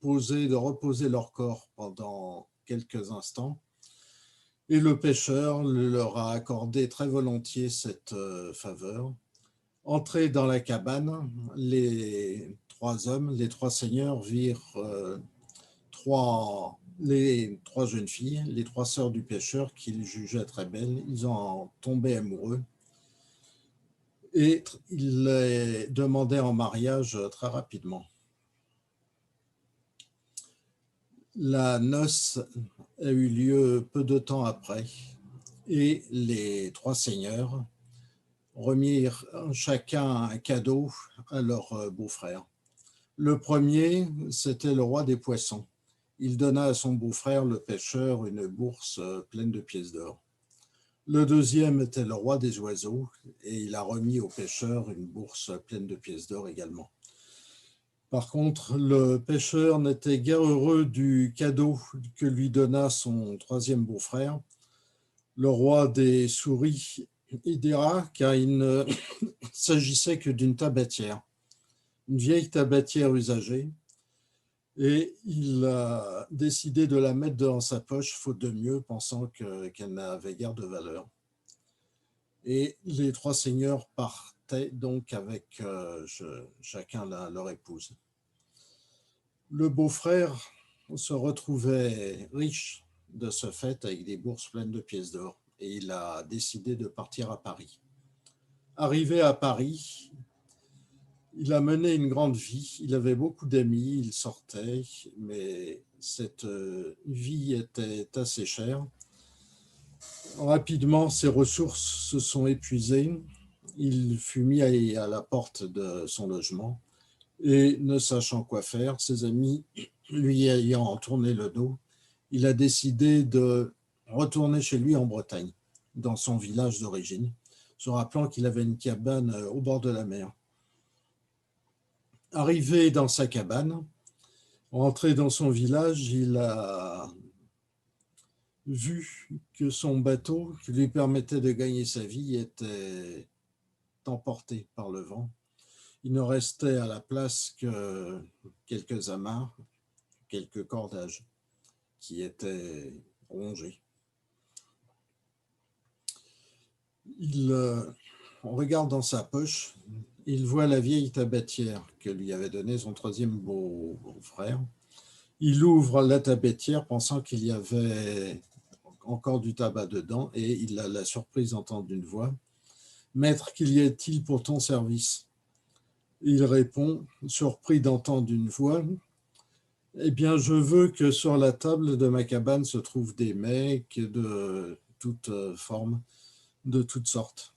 reposer leur corps pendant quelques instants. Et le pêcheur leur a accordé très volontiers cette faveur. Entrés dans la cabane, les 3 hommes, les 3 seigneurs virent 3 les 3 jeunes filles, les 3 sœurs du pêcheur qu'il jugeait très belles. Ils en tombaient amoureux et il les demandait en mariage très rapidement. La noce a eu lieu peu de temps après et les 3 seigneurs remirent chacun un cadeau à leur beau-frère. Le premier, c'était le roi des poissons. Il donna à son beau-frère, le pêcheur, une bourse pleine de pièces d'or. Le deuxième était le roi des oiseaux et il a remis au pêcheur une bourse pleine de pièces d'or également. Par contre, le pêcheur n'était guère heureux du cadeau que lui donna son troisième beau-frère, le roi des souris et des rats, car il ne s'agissait que d'une tabatière, une vieille tabatière usagée, et il a décidé de la mettre dans sa poche, faute de mieux, pensant qu'elle n'avait guère de valeur. Et les 3 seigneurs partaient donc avec chacun leur épouse. Le beau-frère se retrouvait riche de ce fait, avec des bourses pleines de pièces d'or, et il a décidé de partir à Paris. Arrivé à Paris, il a mené une grande vie, il avait beaucoup d'amis, il sortait, mais cette vie était assez chère. Rapidement, ses ressources se sont épuisées, il fut mis à la porte de son logement et ne sachant quoi faire, ses amis lui ayant tourné le dos, il a décidé de retourner chez lui en Bretagne, dans son village d'origine, se rappelant qu'il avait une cabane au bord de la mer. Arrivé dans sa cabane, rentré dans son village, il a vu que son bateau, qui lui permettait de gagner sa vie, était emporté par le vent. Il ne restait à la place que quelques amarres, quelques cordages qui étaient rongés. On regarde dans sa poche, il voit la vieille tabatière que lui avait donnée son troisième beau-frère. Il ouvre la tabatière pensant qu'il y avait encore du tabac dedans et il a la surprise d'entendre une voix. « Maître, qu'il y a-t-il pour ton service ?» Il répond, surpris d'entendre une voix. « Eh bien, je veux que sur la table de ma cabane se trouvent des mets de toutes formes, de toutes sortes. »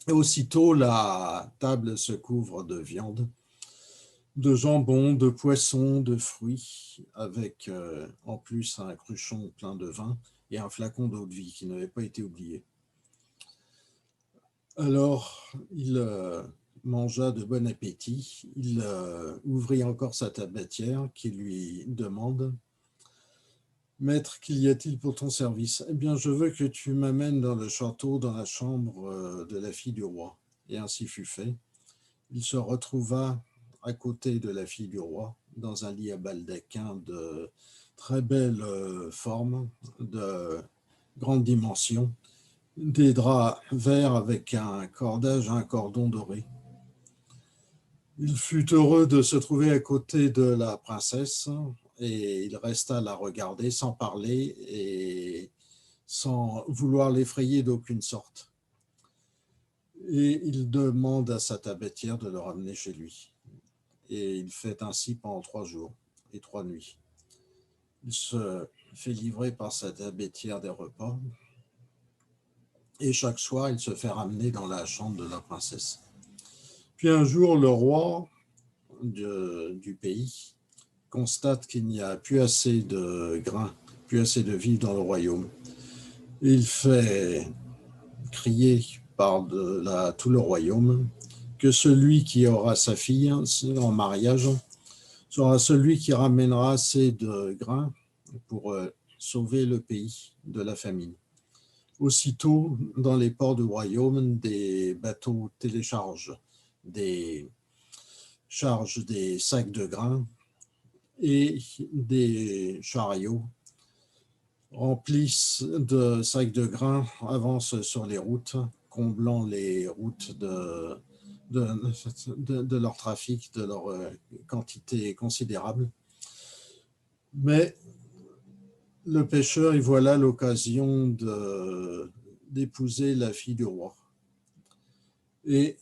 Et aussitôt, la table se couvre de viande, de jambon, de poisson, de fruits, avec en plus un cruchon plein de vin et un flacon d'eau-de-vie qui n'avait pas été oublié. Alors, il mangea de bon appétit, il ouvrit encore sa tabatière qui lui demande « Maître, qu'il y a-t-il pour ton service ?»« Eh bien, je veux que tu m'amènes dans le château, dans la chambre de la fille du roi. » Et ainsi fut fait. Il se retrouva à côté de la fille du roi, dans un lit à baldaquin de très belle forme, de grande dimension, des draps verts avec un cordage, un cordon doré. Il fut heureux de se trouver à côté de la princesse et il resta la regarder sans parler et sans vouloir l'effrayer d'aucune sorte. Et il demande à sa tabatière de le ramener chez lui. Et il fait ainsi pendant 3 jours et 3 nuits. Il se fait livrer par sa tabatière des repas et chaque soir, il se fait ramener dans la chambre de la princesse. Puis un jour, le roi du pays constate qu'il n'y a plus assez de grains, plus assez de vivres dans le royaume. Il fait crier par tout le royaume que celui qui aura sa fille en mariage sera celui qui ramènera assez de grains pour sauver le pays de la famine. Aussitôt, dans les ports du royaume, des bateaux téléchargent des sacs de grains et des chariots remplissent de sacs de grains, avancent sur les routes, comblant les routes de leur trafic, de leur quantité considérable. Mais le pêcheur y voit là l'occasion d'épouser la fille du roi. Et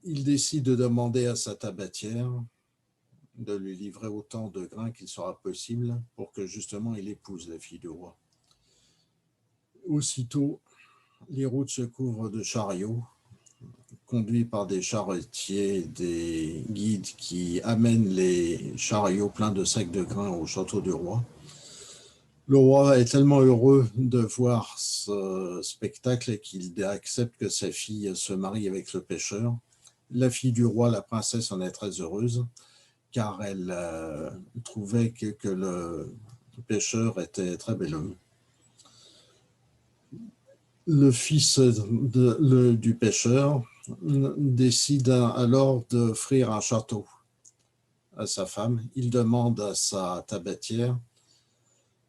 il décide de demander à sa tabatière de lui livrer autant de grains qu'il sera possible pour que justement il épouse la fille du roi. Aussitôt, les routes se couvrent de chariots conduits par des charretiers, des guides qui amènent les chariots pleins de sacs de grains au château du roi. Le roi est tellement heureux de voir ce spectacle qu'il accepte que sa fille se marie avec le pêcheur. La fille du roi, la princesse, en est très heureuse car elle trouvait que le pêcheur était très bel homme. Le fils du pêcheur décide alors d'offrir un château à sa femme. Il demande à sa tabatière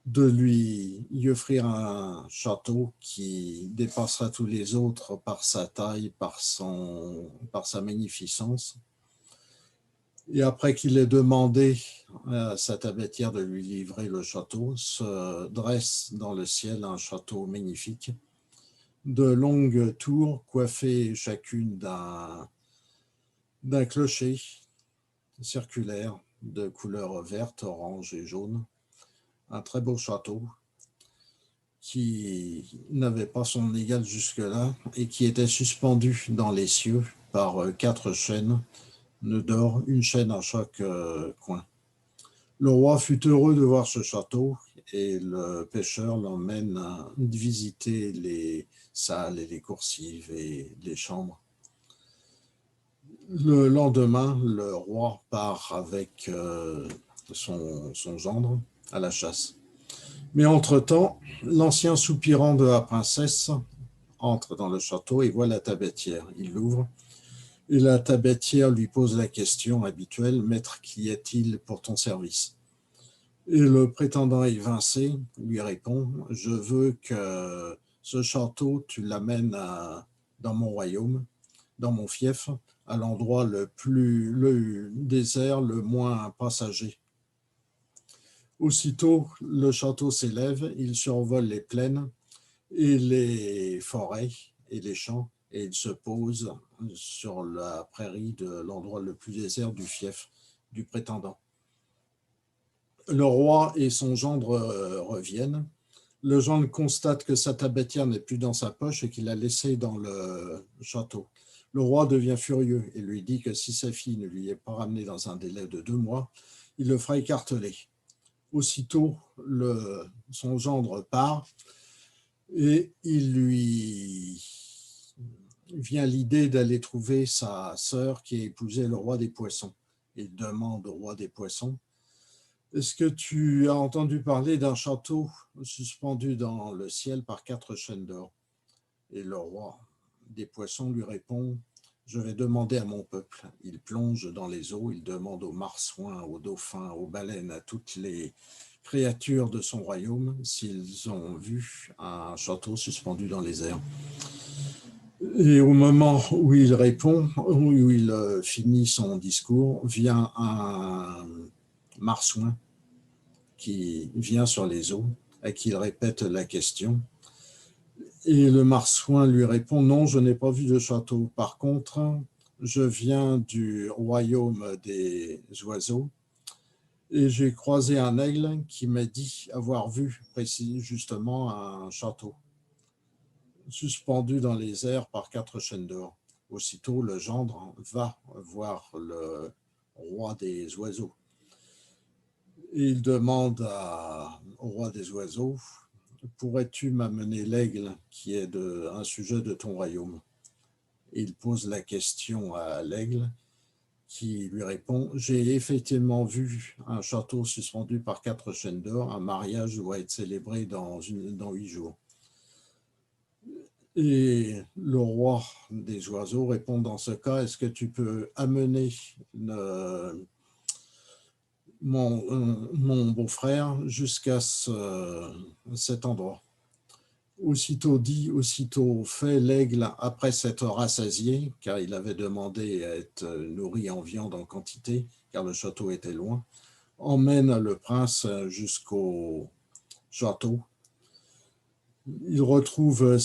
de lui y offrir un château qui dépassera tous les autres par sa taille, par sa magnificence. Et après qu'il ait demandé à sa tabatière de lui livrer le château, se dresse dans le ciel un château magnifique, de longues tours coiffées chacune d'un clocher circulaire de couleur verte, orange et jaune. Un très beau château qui n'avait pas son égal jusque-là et qui était suspendu dans les cieux par 4 chaînes d'or, une chaîne à chaque coin. Le roi fut heureux de voir ce château et le pêcheur l'emmène visiter les salles et les coursives et les chambres. Le lendemain, le roi part avec son gendre à la chasse. Mais entre-temps, l'ancien soupirant de la princesse entre dans le château et voit la tabatière. Il l'ouvre et la tabatière lui pose la question habituelle: « Maître, qu'y a-t-il pour ton service ?» Et le prétendant évincé lui répond: « Je veux que ce château, tu l'amènes dans mon royaume, dans mon fief, à l'endroit le désert, le moins passager. » Aussitôt, le château s'élève, il survole les plaines et les forêts et les champs, et il se pose sur la prairie de l'endroit le plus désert du fief du prétendant. Le roi et son gendre reviennent. Le gendre constate que sa tabatière n'est plus dans sa poche et qu'il l'a laissée dans le château. Le roi devient furieux et lui dit que si sa fille ne lui est pas ramenée dans un délai de 2 mois, il le fera écarteler. Aussitôt, son gendre part et il lui vient l'idée d'aller trouver sa sœur qui a épousé le roi des poissons. Il demande au roi des poissons: « Est-ce que tu as entendu parler d'un château suspendu dans le ciel par 4 chaînes d'or ?» Et le roi des poissons lui répond: « Je vais demander à mon peuple. » Il plonge dans les eaux, il demande aux marsouins, aux dauphins, aux baleines, à toutes les créatures de son royaume s'ils ont vu un château suspendu dans les airs. Et au moment où il répond, où il finit son discours, vient un marsouin qui vient sur les eaux, à qui il répète la question. Et le marsouin lui répond: « Non, je n'ai pas vu de château. Par contre, je viens du royaume des oiseaux et j'ai croisé un aigle qui m'a dit avoir vu justement un château suspendu dans les airs par 4 chaînes d'or. » Aussitôt, le gendre va voir le roi des oiseaux. Et il demande au roi des oiseaux: « Pourrais-tu m'amener l'aigle qui est un sujet de ton royaume ?» Il pose la question à l'aigle qui lui répond: « J'ai effectivement vu un château suspendu par 4 chaînes d'or. Un mariage doit être célébré dans 8 jours. » Et le roi des oiseaux répond: « Dans ce cas, est-ce que tu peux amener mon beau-frère jusqu'à cet endroit ?» Aussitôt dit, aussitôt fait, l'aigle, après s'être rassasié, car il avait demandé à être nourri en viande en quantité, car le château était loin, emmène le prince jusqu'au château. Il retrouve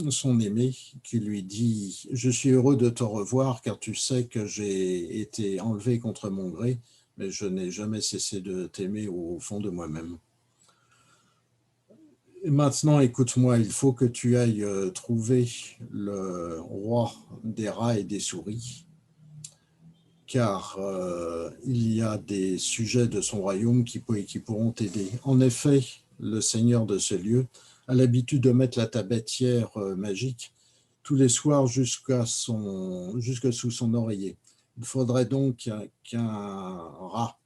son aimé qui lui dit « Je suis heureux de te revoir car tu sais que j'ai été enlevé contre mon gré, mais je n'ai jamais cessé de t'aimer au fond de moi-même. Et maintenant, écoute-moi, il faut que tu ailles trouver le roi des rats et des souris, car il y a des sujets de son royaume qui pourront t'aider. En effet, le seigneur de ce lieu a l'habitude de mettre la tabatière magique tous les soirs jusque sous son oreiller. Il faudrait donc qu'un rat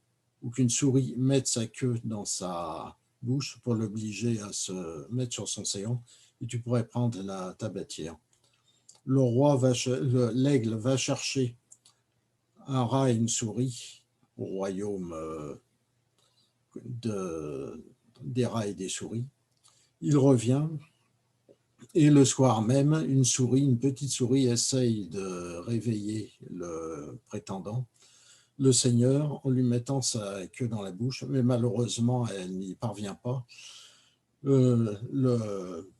ou qu'une souris mette sa queue dans sa bouche pour l'obliger à se mettre sur son séant et tu pourrais prendre la tabatière. L'aigle va chercher un rat et une souris au royaume des rats et des souris. Il revient et le soir même, une petite souris essaye de réveiller le prétendant, le seigneur, en lui mettant sa queue dans la bouche, mais malheureusement, elle n'y parvient pas. Le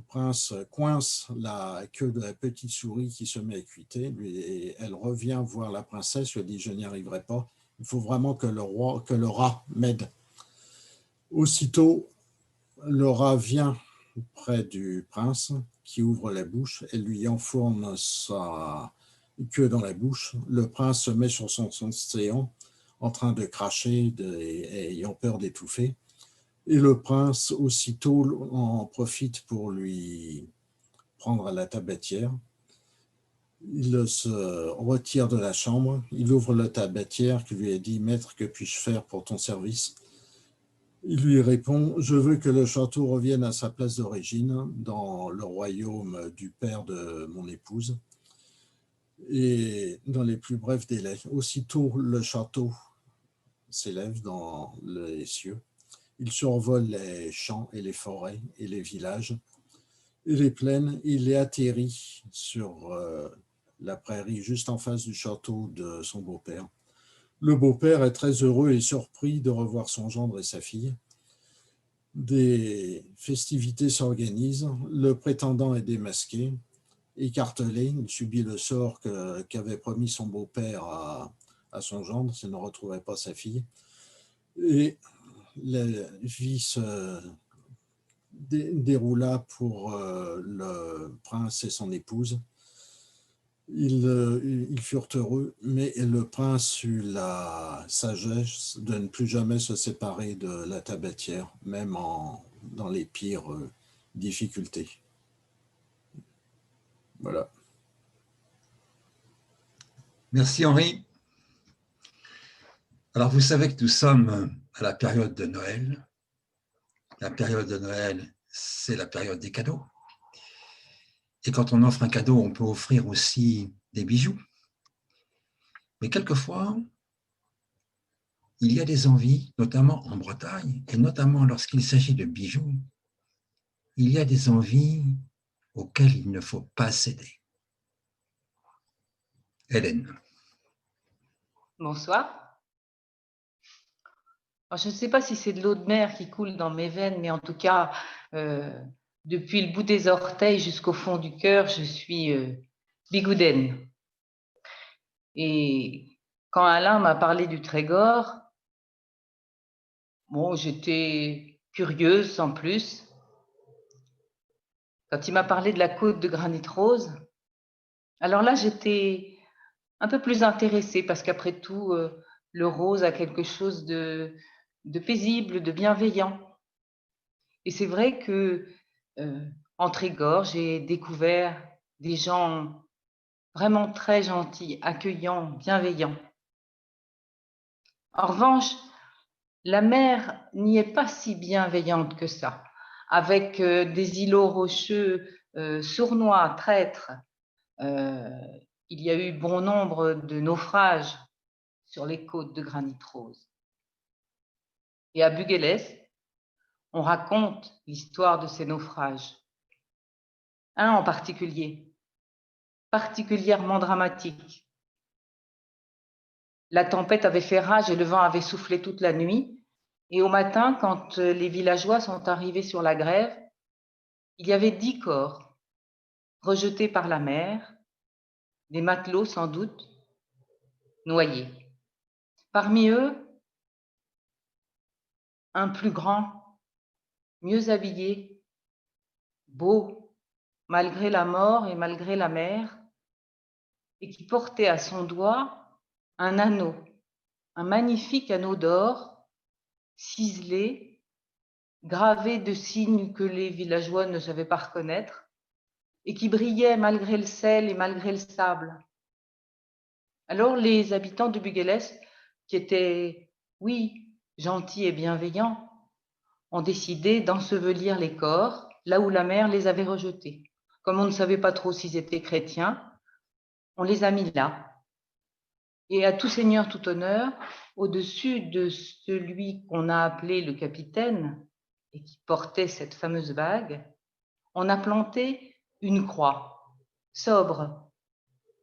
prince coince la queue de la petite souris qui se met à cuiter, et elle revient voir la princesse, lui dit « Je n'y arriverai pas, il faut vraiment que le rat m'aide ». Aussitôt, le rat vient près du prince qui ouvre la bouche et lui enfourne sa queue dans la bouche. Le prince se met sur son séant en train de cracher et ayant peur d'étouffer. Et le prince aussitôt en profite pour lui prendre la tabatière. Il se retire de la chambre, il ouvre la tabatière qui lui a dit « Maître, que puis-je faire pour ton service ?» Il lui répond « Je veux que le château revienne à sa place d'origine dans le royaume du père de mon épouse et dans les plus brefs délais. » Aussitôt, le château s'élève dans les cieux. Il survole les champs et les forêts et les villages et les plaines. Il est atterri sur la prairie juste en face du château de son beau-père. Le beau-père est très heureux et surpris de revoir son gendre et sa fille. Des festivités s'organisent, le prétendant est démasqué, écartelé, il subit le sort qu'avait promis son beau-père à son gendre s'il ne retrouvait pas sa fille. Et la vie se déroula pour le prince et son épouse. Ils furent heureux, mais le prince eut la sagesse de ne plus jamais se séparer de la tabatière, même dans les pires difficultés. Voilà. Merci Henri. Alors vous savez que nous sommes à la période de Noël. La période de Noël, c'est la période des cadeaux. Et quand on offre un cadeau, on peut offrir aussi des bijoux. Mais quelquefois, il y a des envies, notamment en Bretagne, et notamment lorsqu'il s'agit de bijoux, il y a des envies auxquelles il ne faut pas céder. Hélène. Bonsoir. Alors, je ne sais pas si c'est de l'eau de mer qui coule dans mes veines, mais en tout cas, depuis le bout des orteils jusqu'au fond du cœur, je suis bigoudaine. Et quand Alain m'a parlé du Trégor, bon, j'étais curieuse sans plus. Quand il m'a parlé de la côte de Granit Rose, alors là, j'étais un peu plus intéressée parce qu'après tout, le rose a quelque chose de paisible, de bienveillant. Et c'est vrai que en Trégor, j'ai découvert des gens vraiment très gentils, accueillants, bienveillants. En revanche, la mer n'y est pas si bienveillante que ça, avec des îlots rocheux sournois, traîtres. Il y a eu bon nombre de naufrages sur les côtes de Granit Rose. Et à Buguélès, on raconte l'histoire de ces naufrages. Un en particulier, particulièrement dramatique. La tempête avait fait rage et le vent avait soufflé toute la nuit. Et au matin, quand les villageois sont arrivés sur la grève, il y avait 10 corps rejetés par la mer, des matelots sans doute, noyés. Parmi eux, un plus grand, mieux habillé, beau, malgré la mort et malgré la mer, et qui portait à son doigt un anneau, un magnifique anneau d'or, ciselé, gravé de signes que les villageois ne savaient pas reconnaître, et qui brillait malgré le sel et malgré le sable. Alors les habitants de Buguélès, qui étaient, oui, gentils et bienveillants, ont décidé d'ensevelir les corps là où la mer les avait rejetés. Comme on ne savait pas trop s'ils étaient chrétiens, on les a mis là. Et à tout seigneur, tout honneur, au-dessus de celui qu'on a appelé le capitaine et qui portait cette fameuse bague, on a planté une croix sobre,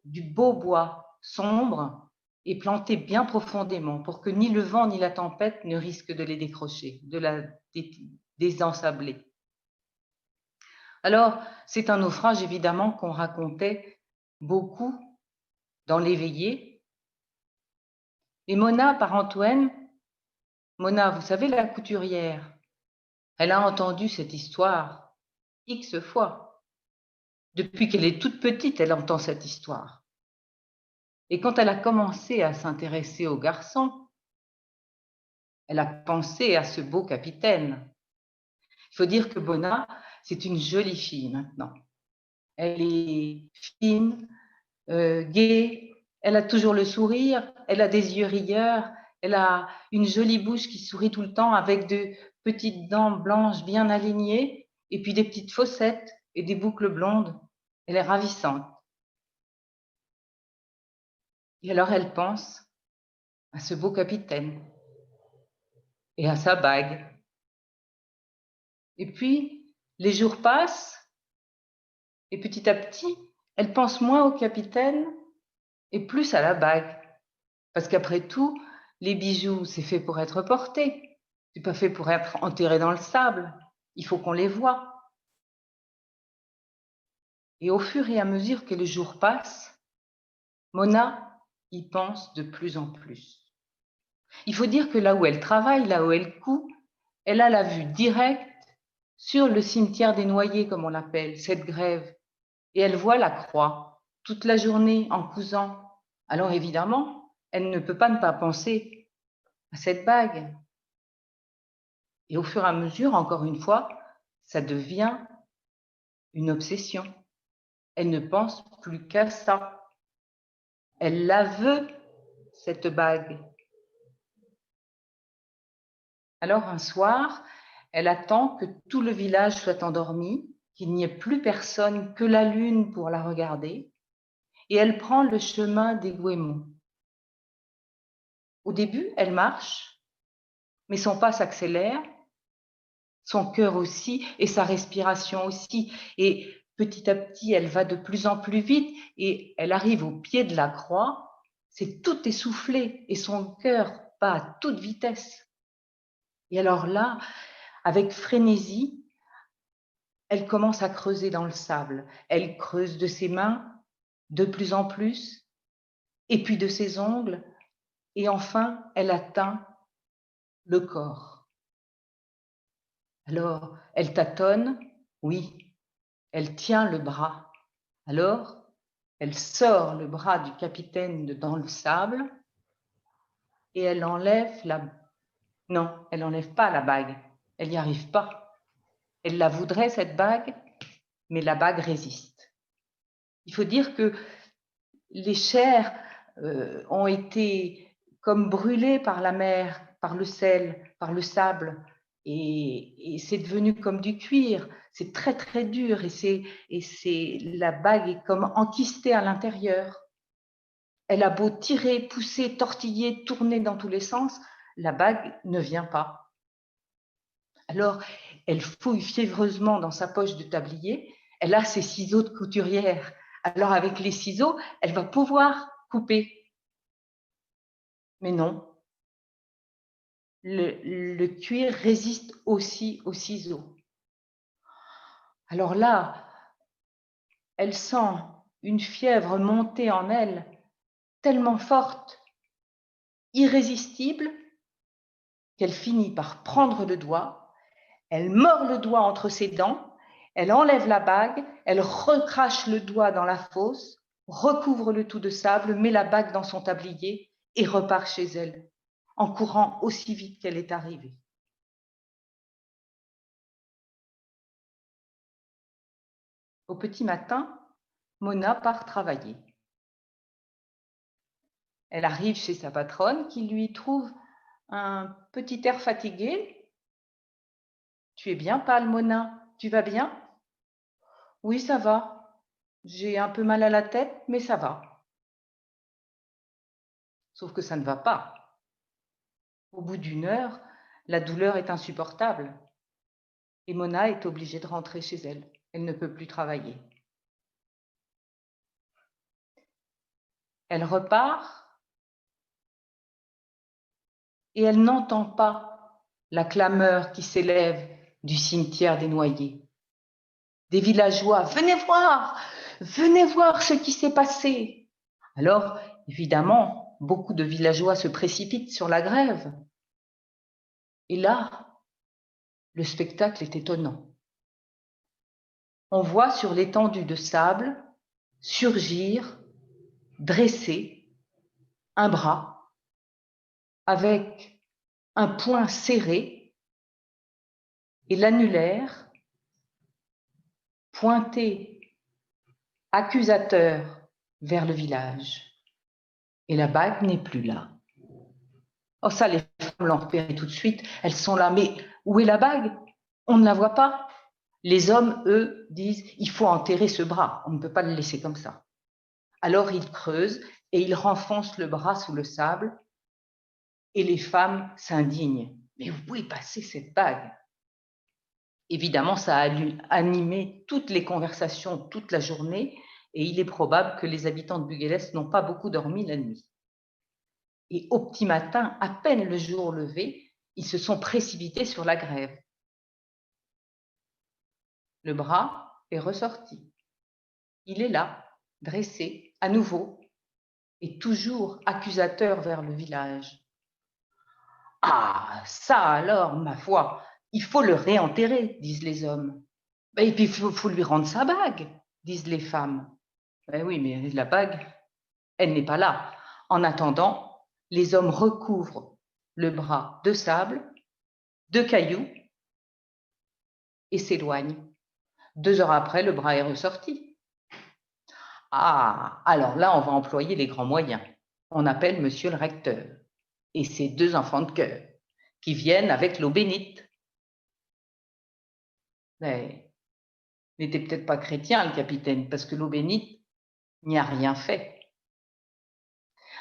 du beau bois sombre et planté bien profondément pour que ni le vent ni la tempête ne risquent de les décrocher, de la désensabler. Alors, c'est un naufrage évidemment qu'on racontait beaucoup dans les veillées. Et Mona, par Antoine, Mona, vous savez, la couturière, elle a entendu cette histoire X fois. Depuis qu'elle est toute petite, elle entend cette histoire. Et quand elle a commencé à s'intéresser aux garçons, elle a pensé à ce beau capitaine. Il faut dire que Mona, c'est une jolie fille maintenant. Elle est fine, gaie, elle a toujours le sourire, elle a des yeux rieurs, elle a une jolie bouche qui sourit tout le temps avec de petites dents blanches bien alignées et puis des petites fossettes et des boucles blondes. Elle est ravissante. Et alors elle pense à ce beau capitaine et à sa bague. Et puis, les jours passent et petit à petit, elle pense moins au capitaine et plus à la bague. Parce qu'après tout, les bijoux, c'est fait pour être porté. C'est pas fait pour être enterré dans le sable. Il faut qu'on les voie. Et au fur et à mesure que les jours passent, Mona y pense de plus en plus. Il faut dire que là où elle travaille, là où elle coud, elle a la vue directe sur le cimetière des noyés, comme on l'appelle, cette grève. Et elle voit la croix toute la journée en cousant. Alors évidemment, elle ne peut pas ne pas penser à cette bague. Et au fur et à mesure, encore une fois, ça devient une obsession. Elle ne pense plus qu'à ça. Elle la veut, cette bague. Alors un soir, elle attend que tout le village soit endormi, qu'il n'y ait plus personne que la lune pour la regarder, et elle prend le chemin des Gouémons. Au début, elle marche, mais son pas s'accélère, son cœur aussi, et sa respiration aussi, et petit à petit, elle va de plus en plus vite, et elle arrive au pied de la croix, c'est tout essoufflé, et son cœur bat à toute vitesse. Et alors là, avec frénésie, elle commence à creuser dans le sable. Elle creuse de ses mains de plus en plus, et puis de ses ongles, et enfin, elle atteint le corps. Alors, elle tâtonne, oui, elle tient le bras. Alors, elle sort le bras du capitaine dans le sable et elle enlève la... Non, elle n'enlève pas la bague. Elle n'y arrive pas. Elle la voudrait, cette bague, mais la bague résiste. Il faut dire que les chairs ont été comme brûlées par la mer, par le sel, par le sable, et c'est devenu comme du cuir. C'est très très dur et la bague est comme enquistée à l'intérieur. Elle a beau tirer, pousser, tortiller, tourner dans tous les sens, la bague ne vient pas. Alors, elle fouille fiévreusement dans sa poche de tablier. Elle a ses ciseaux de couturière. Alors, avec les ciseaux, elle va pouvoir couper. Mais non, le cuir résiste aussi aux ciseaux. Alors là, elle sent une fièvre monter en elle, tellement forte, irrésistible, qu'elle finit par prendre le doigt, elle mord le doigt entre ses dents, elle enlève la bague, elle recrache le doigt dans la fosse, recouvre le tout de sable, met la bague dans son tablier et repart chez elle, en courant aussi vite qu'elle est arrivée. Au petit matin, Mona part travailler. Elle arrive chez sa patronne qui lui trouve un petit air fatigué. « Tu es bien pâle, Mona, tu vas bien ?»« Oui, ça va. J'ai un peu mal à la tête, mais ça va. » Sauf que ça ne va pas. Au bout d'une heure, la douleur est insupportable et Mona est obligée de rentrer chez elle. Elle ne peut plus travailler. Elle repart et elle n'entend pas la clameur qui s'élève du cimetière des noyés. Des villageois, venez voir ce qui s'est passé. Alors, évidemment, beaucoup de villageois se précipitent sur la grève. Et là, le spectacle est étonnant. On voit sur l'étendue de sable surgir, dresser un bras avec un poing serré et l'annulaire pointé accusateur vers le village. Et la bague n'est plus là. Oh ça, les femmes l'ont repéré tout de suite. Elles sont là. Mais où est la bague? On ne la voit pas. Les hommes, eux, disent « il faut enterrer ce bras. On ne peut pas le laisser comme ça. » Alors ils creusent et ils renfoncent le bras sous le sable. Et les femmes s'indignent. Mais où est passée cette bague? Évidemment, ça a animé toutes les conversations toute la journée et il est probable que les habitants de Buguélès n'ont pas beaucoup dormi la nuit. Et au petit matin, à peine le jour levé, ils se sont précipités sur la grève. Le bras est ressorti. Il est là, dressé, à nouveau, et toujours accusateur vers le village. « Ah, ça alors, ma foi, il faut le réenterrer, disent les hommes. Et puis, il faut lui rendre sa bague, disent les femmes. Ben oui, mais la bague, elle n'est pas là. En attendant, les hommes recouvrent le bras de sable, de cailloux, et s'éloignent. 2 heures après, le bras est ressorti. Ah, alors là, on va employer les grands moyens. On appelle monsieur le recteur et ses 2 enfants de chœur qui viennent avec l'eau bénite. Mais il n'était peut-être pas chrétien, le capitaine, parce que l'eau bénite n'y a rien fait.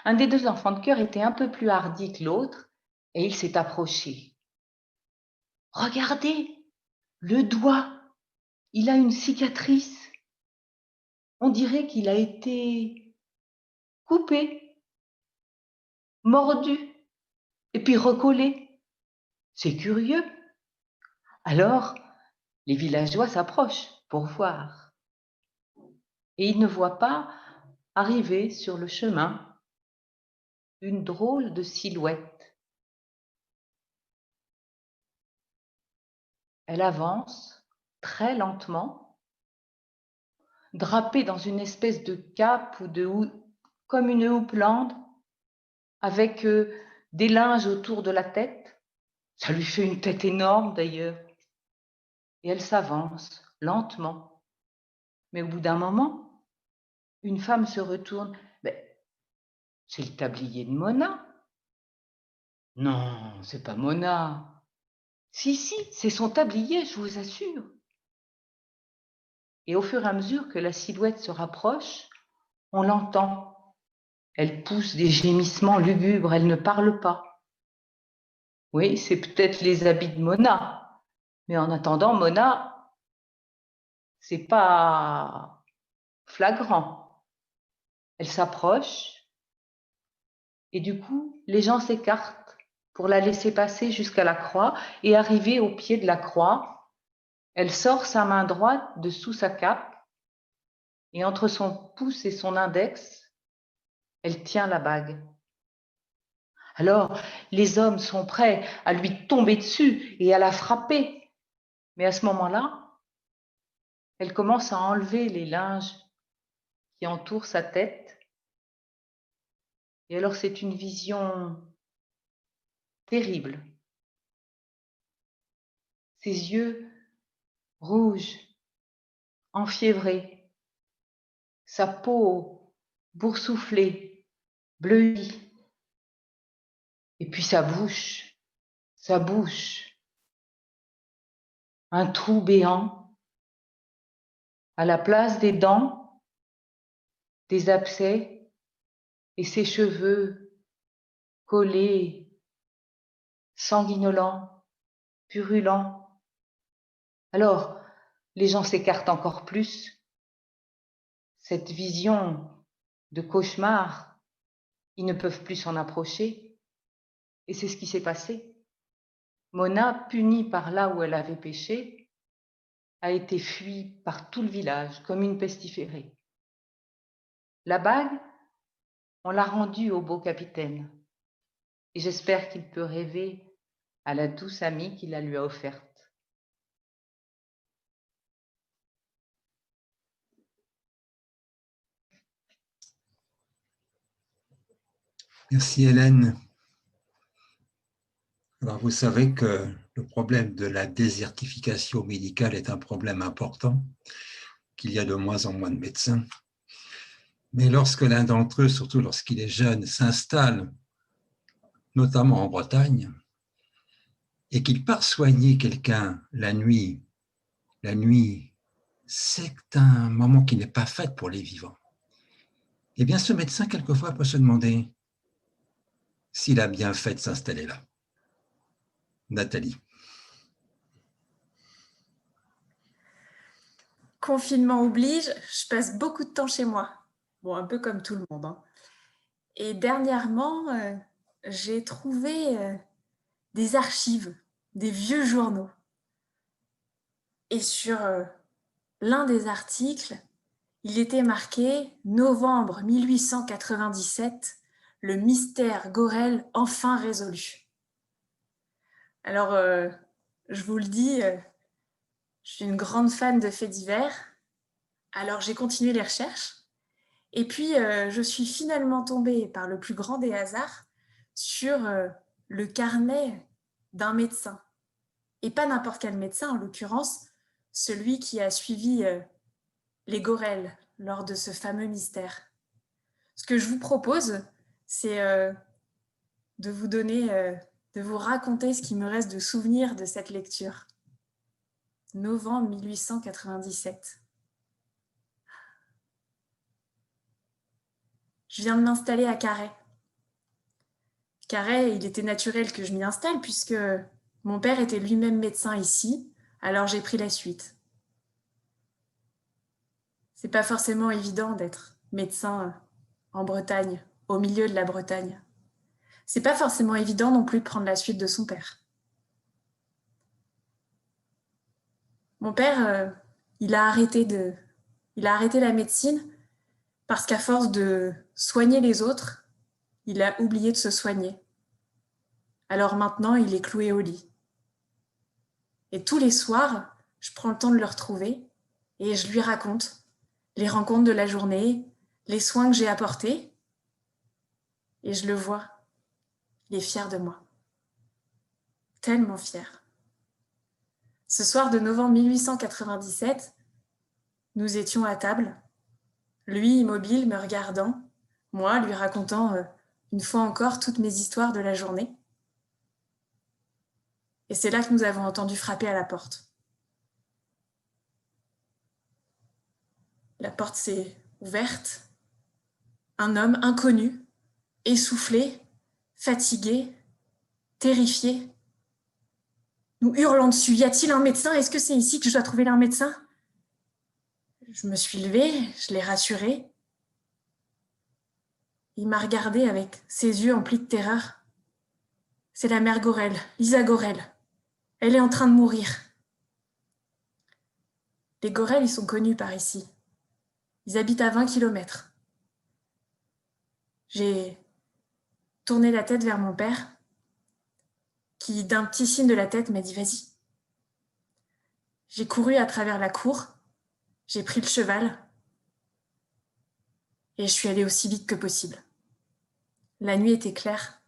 Un des 2 enfants de chœur était un peu plus hardi que l'autre et il s'est approché. « Regardez, le doigt, il a une cicatrice. On dirait qu'il a été coupé, mordu et puis recollé. C'est curieux. » Alors, les villageois s'approchent pour voir. Et ils ne voient pas arriver sur le chemin une drôle de silhouette. Elle avance très lentement, drapée dans une espèce de cape ou comme une houppelande, avec des linges autour de la tête. Ça lui fait une tête énorme d'ailleurs. Et elle s'avance lentement. Mais au bout d'un moment, une femme se retourne. « C'est le tablier de Mona. » « Non, c'est pas Mona. »« Si, c'est son tablier, je vous assure. » Et au fur et à mesure que la silhouette se rapproche, on l'entend. Elle pousse des gémissements lugubres, elle ne parle pas. Oui, c'est peut-être les habits de Mona. Mais en attendant, Mona, c'est pas flagrant. Elle s'approche Et du coup, les gens s'écartent pour la laisser passer jusqu'à la croix et arriver au pied de la croix. Elle sort sa main droite de sous sa cape et entre son pouce et son index, elle tient la bague. Alors, les hommes sont prêts à lui tomber dessus et à la frapper. Mais à ce moment-là, elle commence à enlever les linges qui entourent sa tête. Et alors, c'est une vision terrible. Ses yeux rouges, enfiévrés, sa peau boursouflée, bleuie, et puis sa bouche, un trou béant, à la place des dents, des abcès, et ses cheveux collés, sanguinolents, purulents. Alors, les gens s'écartent encore plus. Cette vision de cauchemar, ils ne peuvent plus s'en approcher. Et c'est ce qui s'est passé. Mona, punie par là où elle avait péché, a été fuie par tout le village comme une pestiférée. La bague, on l'a rendue au beau capitaine. Et j'espère qu'il peut rêver à la douce amie qui la lui a offerte. Merci Hélène. Alors vous savez que le problème de la désertification médicale est un problème important, qu'il y a de moins en moins de médecins. Mais lorsque l'un d'entre eux, surtout lorsqu'il est jeune, s'installe, notamment en Bretagne, et qu'il part soigner quelqu'un la nuit, c'est un moment qui n'est pas fait pour les vivants. Eh bien, ce médecin, quelquefois, peut se demander s'il a bien fait de s'installer là. Nathalie. Confinement oblige, je passe beaucoup de temps chez moi. Bon, un peu comme tout le monde, hein. Et dernièrement, j'ai trouvé des archives, des vieux journaux. Et sur l'un des articles, il était marqué « Novembre 1897, le mystère Gorel enfin résolu ». Alors, je vous le dis, je suis une grande fan de faits divers. Alors, j'ai continué les recherches. Et puis, je suis finalement tombée, par le plus grand des hasards, sur le carnet d'un médecin. Et pas n'importe quel médecin, en l'occurrence, celui qui a suivi les Gorel lors de ce fameux mystère. Ce que je vous propose, c'est de vous donner, de vous raconter ce qui me reste de souvenirs de cette lecture. Novembre 1897. Je viens de m'installer à Carhaix. Carhaix, il était naturel que je m'y installe puisque mon père était lui-même médecin ici, alors j'ai pris la suite. C'est pas forcément évident d'être médecin en Bretagne, au milieu de la Bretagne. C'est pas forcément évident non plus de prendre la suite de son père. Mon père, il a arrêté la médecine parce qu'à force de soigner les autres, il a oublié de se soigner. Alors maintenant, il est cloué au lit. Et tous les soirs, je prends le temps de le retrouver et je lui raconte les rencontres de la journée, les soins que j'ai apportés. Et je le vois, il est fier de moi. Tellement fier. Ce soir de novembre 1897, nous étions à table, lui immobile me regardant, moi lui racontant une fois encore toutes mes histoires de la journée. Et c'est là que nous avons entendu frapper à la porte. La porte s'est ouverte. Un homme inconnu, essoufflé, fatigué, terrifié. Nous hurlons dessus. Y a-t-il un médecin? Est-ce que c'est ici que je dois trouver un médecin? Je me suis levée, je l'ai rassuré. Il m'a regardé avec ses yeux emplis de terreur. C'est la mère Gorel, Lisa Gorel. Elle est en train de mourir. Les Gorel, ils sont connus par ici. Ils habitent à 20 kilomètres. J'ai tourné la tête vers mon père, qui, d'un petit signe de la tête, m'a dit « Vas-y ». J'ai couru à travers la cour, j'ai pris le cheval et je suis allée aussi vite que possible. La nuit était claire,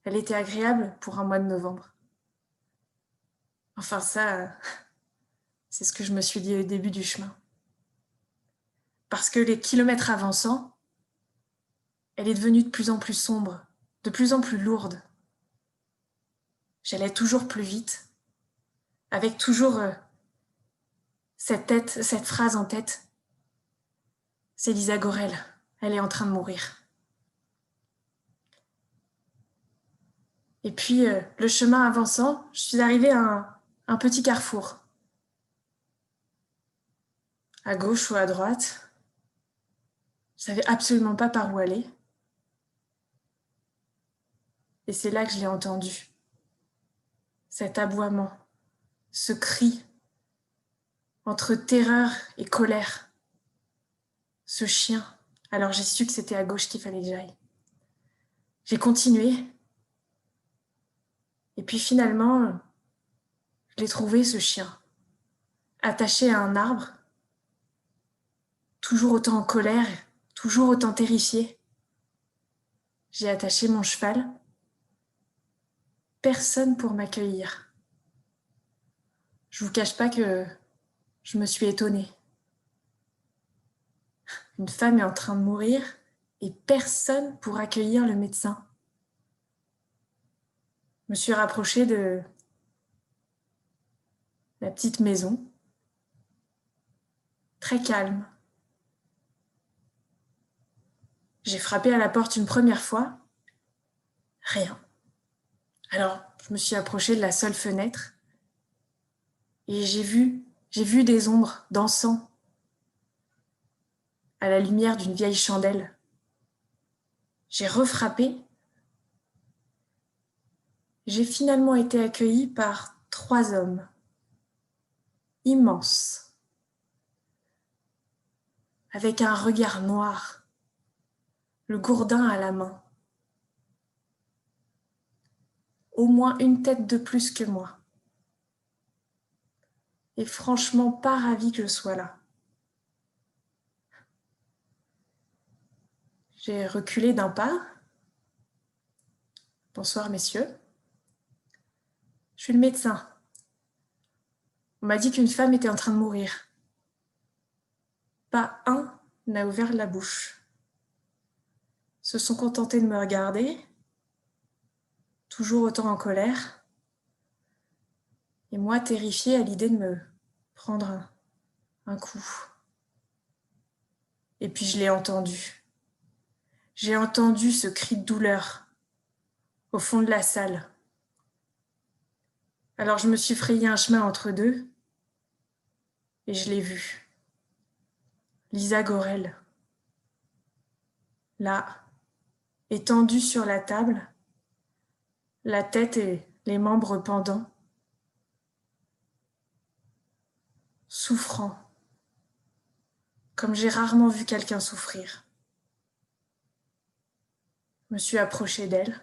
elle était agréable pour un mois de novembre. Enfin ça, c'est ce que je me suis dit au début du chemin. Parce que les kilomètres avançant, elle est devenue de plus en plus sombre, de plus en plus lourde. J'allais toujours plus vite, avec toujours cette phrase en tête. C'est Lisa Gorel, elle est en train de mourir. Et puis, le chemin avançant, je suis arrivée à un petit carrefour. À gauche ou à droite, je savais absolument pas par où aller. Et c'est là que je l'ai entendu. Cet aboiement, ce cri, entre terreur et colère. Ce chien. Alors j'ai su que c'était à gauche qu'il fallait que j'aille. J'ai continué. Et puis finalement, je l'ai trouvé, ce chien, attaché à un arbre, toujours autant en colère, toujours autant terrifié. J'ai attaché mon cheval. Personne pour m'accueillir. Je vous cache pas que je me suis étonnée. Une femme est en train de mourir et personne pour accueillir le médecin. Je me suis rapprochée de la petite maison, très calme. J'ai frappé à la porte une première fois, rien. Alors, je me suis approchée de la seule fenêtre et j'ai vu des ombres dansant à la lumière d'une vieille chandelle. J'ai refrappé. J'ai finalement été accueillie par 3 hommes, immenses, avec un regard noir, le gourdin à la main. Au moins une tête de plus que moi. Et franchement, pas ravie que je sois là. J'ai reculé d'un pas. Bonsoir, messieurs. Je suis le médecin. On m'a dit qu'une femme était en train de mourir. Pas un n'a ouvert la bouche. Se sont contentés de me regarder, toujours autant en colère, et moi terrifiée à l'idée de me prendre un coup. Et puis je l'ai entendu. J'ai entendu ce cri de douleur au fond de la salle. Alors je me suis frayé un chemin entre deux et je l'ai vue. Lisa Gorel, là, étendue sur la table, la tête et les membres pendants, souffrant, comme j'ai rarement vu quelqu'un souffrir. Je me suis approchée d'elle.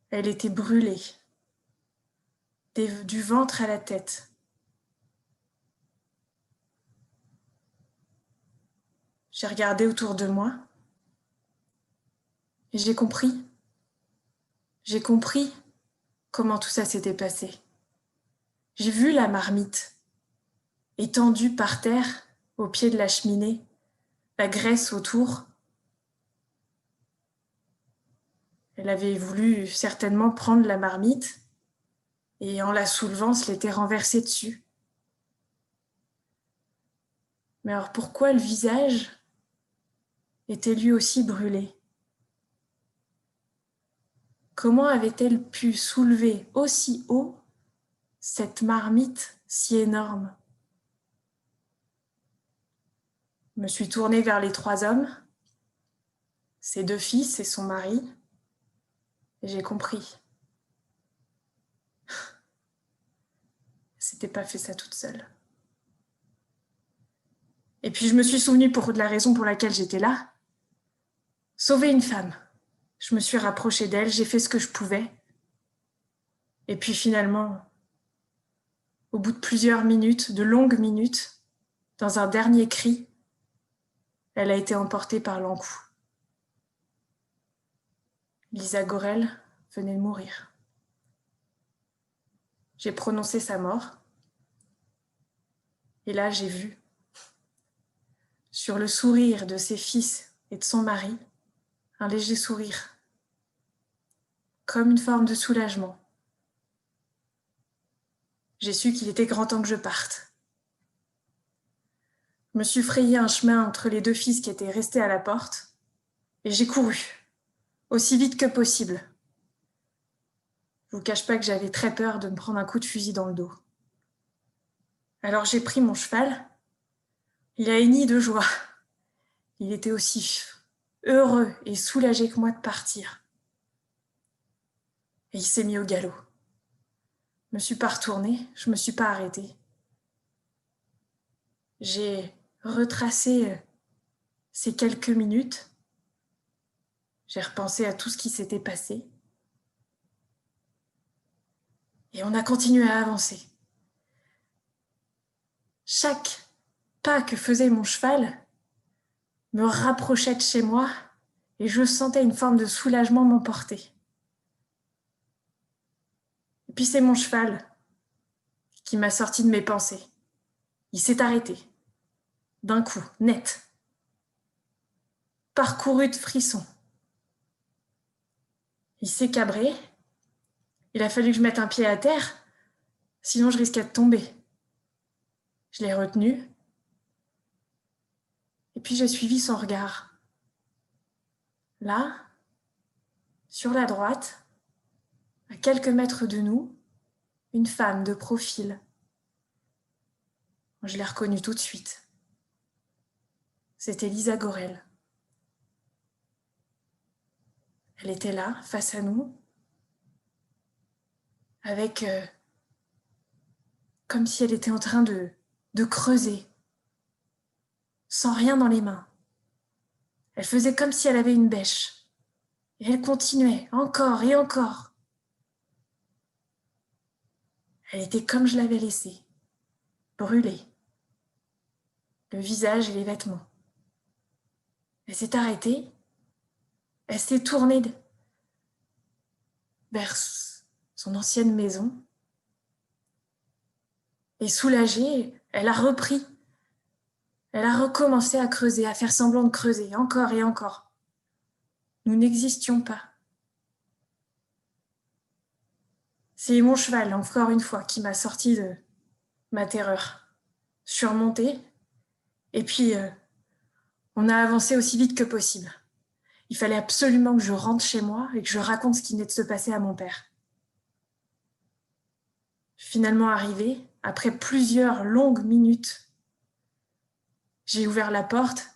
Elle était brûlée, du ventre à la tête. J'ai regardé autour de moi et j'ai compris. J'ai compris comment tout ça s'était passé. J'ai vu la marmite étendue par terre au pied de la cheminée, la graisse autour. Elle avait voulu certainement prendre la marmite et en la soulevant, se l'était renversée dessus. Mais alors pourquoi le visage était lui aussi brûlé? Comment avait-elle pu soulever aussi haut cette marmite si énorme? Je me suis tournée vers les 3 hommes. ses 2 fils et son mari. Et j'ai compris. Elle s'était pas fait ça toute seule. Et puis je me suis souvenue de la raison pour laquelle j'étais là. Sauver une femme. Je me suis rapprochée d'elle, j'ai fait ce que je pouvais. Et puis finalement, au bout de plusieurs minutes, de longues minutes, dans un dernier cri, elle a été emportée par l'encou. Lisa Gorel venait de mourir. J'ai prononcé sa mort. Et là, j'ai vu, sur le sourire de ses fils et de son mari, un léger sourire, comme une forme de soulagement. J'ai su qu'il était grand temps que je parte. Je me suis frayé un chemin entre les 2 fils qui étaient restés à la porte, et j'ai couru, aussi vite que possible. Je ne vous cache pas que j'avais très peur de me prendre un coup de fusil dans le dos. Alors j'ai pris mon cheval. Il a henni de joie. Il était aussi heureux et soulagé que moi de partir. Et il s'est mis au galop. Je ne me suis pas retournée, je ne me suis pas arrêtée. J'ai retracé ces quelques minutes. J'ai repensé à tout ce qui s'était passé. Et on a continué à avancer. Chaque pas que faisait mon cheval me rapprochait de chez moi et je sentais une forme de soulagement m'emporter. Et puis c'est mon cheval qui m'a sorti de mes pensées. Il s'est arrêté, d'un coup, net, parcouru de frissons. Il s'est cabré. Il a fallu que je mette un pied à terre, sinon je risquais de tomber. Je l'ai retenu. Et puis j'ai suivi son regard. Là, sur la droite, à quelques mètres de nous, une femme de profil. Je l'ai reconnue tout de suite. C'était Lisa Gorel. Elle était là, face à nous, avec comme si elle était en train de creuser, sans rien dans les mains. Elle faisait comme si elle avait une bêche. Et elle continuait, encore et encore. Elle était comme je l'avais laissée, brûlée, le visage et les vêtements. Elle s'est arrêtée, elle s'est tournée vers son ancienne maison. Et soulagée, elle a repris. Elle a recommencé à creuser, à faire semblant de creuser, encore et encore. Nous n'existions pas. C'est mon cheval, encore une fois, qui m'a sorti de ma terreur. Surmontée, et puis on a avancé aussi vite que possible. Il fallait absolument que je rentre chez moi et que je raconte ce qui venait de se passer à mon père. Finalement arrivée, après plusieurs longues minutes, j'ai ouvert la porte.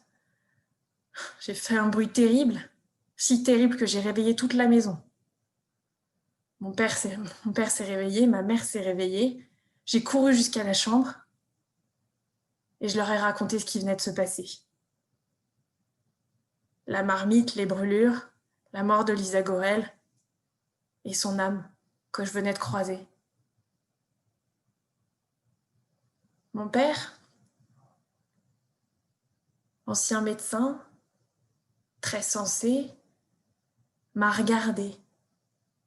J'ai fait un bruit terrible, si terrible que j'ai réveillé toute la maison. Mon père s'est réveillé, ma mère s'est réveillée. J'ai couru jusqu'à la chambre et je leur ai raconté ce qui venait de se passer. La marmite, les brûlures, la mort de Lisa Gorel et son âme que je venais de croiser. Mon père, ancien médecin, très sensé, m'a regardé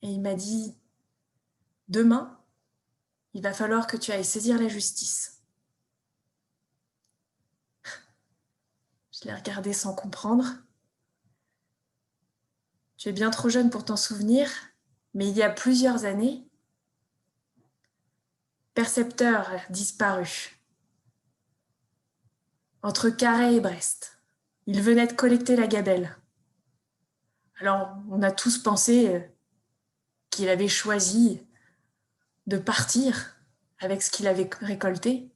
et il m'a dit « Demain, il va falloir que tu ailles saisir la justice. » Je l'ai regardé sans comprendre. « Tu es bien trop jeune pour t'en souvenir, mais il y a plusieurs années, Percepteur a disparu. Entre Carhaix et Brest. Il venait de collecter la gabelle. Alors, on a tous pensé qu'il avait choisi de partir avec ce qu'il avait récolté,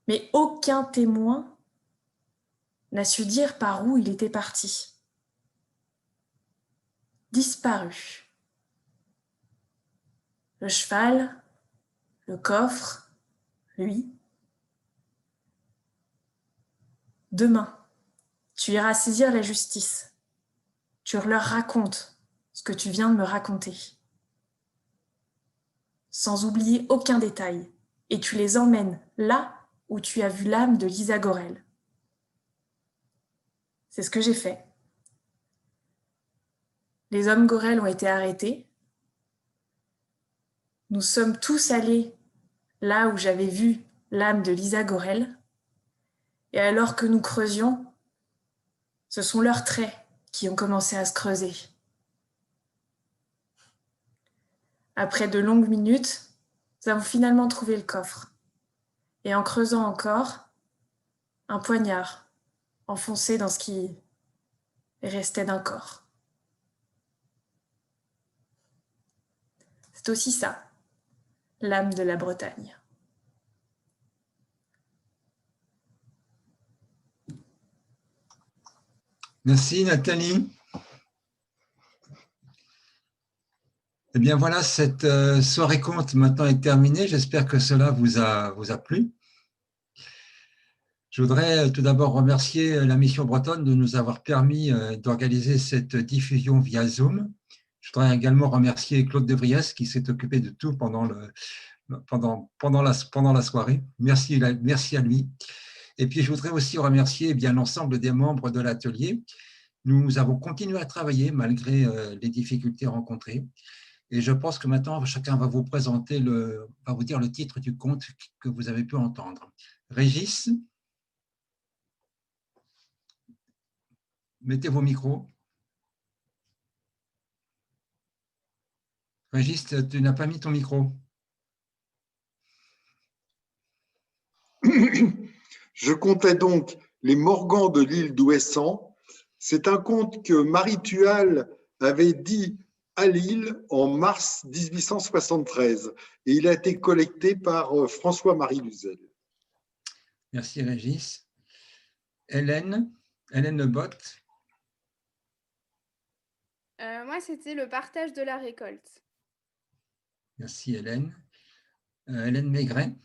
mais aucun témoin n'a su dire par où il était parti. disparu. Le cheval, le coffre, lui. Demain, tu iras saisir la justice. Tu leur racontes ce que tu viens de me raconter, sans oublier aucun détail, et tu les emmènes là où tu as vu l'âme de Lisa Gorel. C'est ce que j'ai fait. Les hommes Gorel ont été arrêtés. Nous sommes tous allés là où j'avais vu l'âme de Lisa Gorel. Et alors que nous creusions, ce sont leurs traits qui ont commencé à se creuser. Après de longues minutes, nous avons finalement trouvé le coffre. Et en creusant encore, un poignard enfoncé dans ce qui restait d'un corps. C'est aussi ça, l'âme de la Bretagne. Merci Nathalie. Eh bien voilà, cette soirée conte maintenant est terminée. J'espère que cela vous a plu. Je voudrais tout d'abord remercier la Mission bretonne de nous avoir permis d'organiser cette diffusion via Zoom. Je voudrais également remercier Claude Devriès qui s'est occupé de tout pendant la soirée. Merci à lui. Et puis, je voudrais aussi remercier l'ensemble des membres de l'atelier. Nous avons continué à travailler malgré les difficultés rencontrées. Et je pense que maintenant, chacun va vous présenter, va vous dire le titre du conte que vous avez pu entendre. Régis, mettez vos micros. Régis, tu n'as pas mis ton micro. Je contais donc les Morgans de l'île d'Ouessant. C'est un conte que Marie Tual avait dit à Lille en mars 1873 et il a été collecté par François-Marie Luzel. Merci Régis. Hélène Lebot. Moi, c'était le partage de la récolte. Merci Hélène. Hélène Maigret.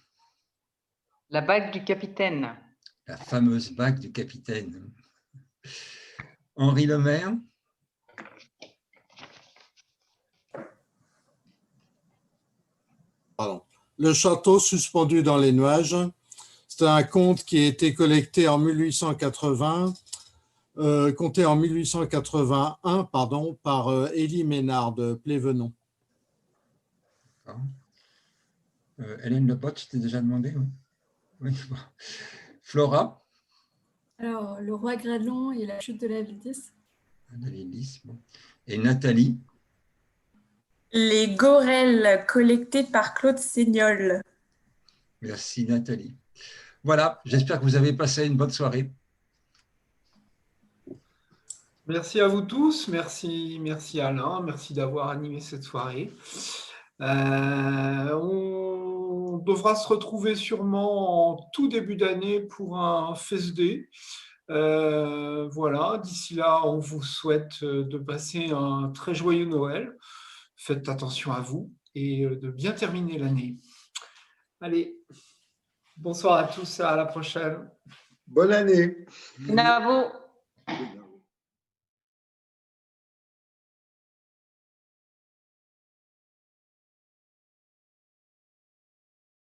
La bague du capitaine. La fameuse bague du capitaine. Henri Lemaire. Pardon. Le château suspendu dans les nuages. C'est un conte qui a été collecté en 1880, compté en 1881 par Élie Ménard de Plévenon. Hélène Lebot, je t'ai déjà demandé. Oui. Flora. Alors, le roi Grêlon et la chute de la Vildis. Bon. Et Nathalie. Les Gorel collectés par Claude Seignol. Merci Nathalie. Voilà, j'espère que vous avez passé une bonne soirée. Merci à vous tous, merci Alain, merci d'avoir animé cette soirée. On devra se retrouver sûrement en tout début d'année pour un FESD. Voilà, d'ici là, on vous souhaite de passer un très joyeux Noël. Faites attention à vous et de bien terminer l'année. Allez, bonsoir à tous, à la prochaine. Bonne année. Bravo.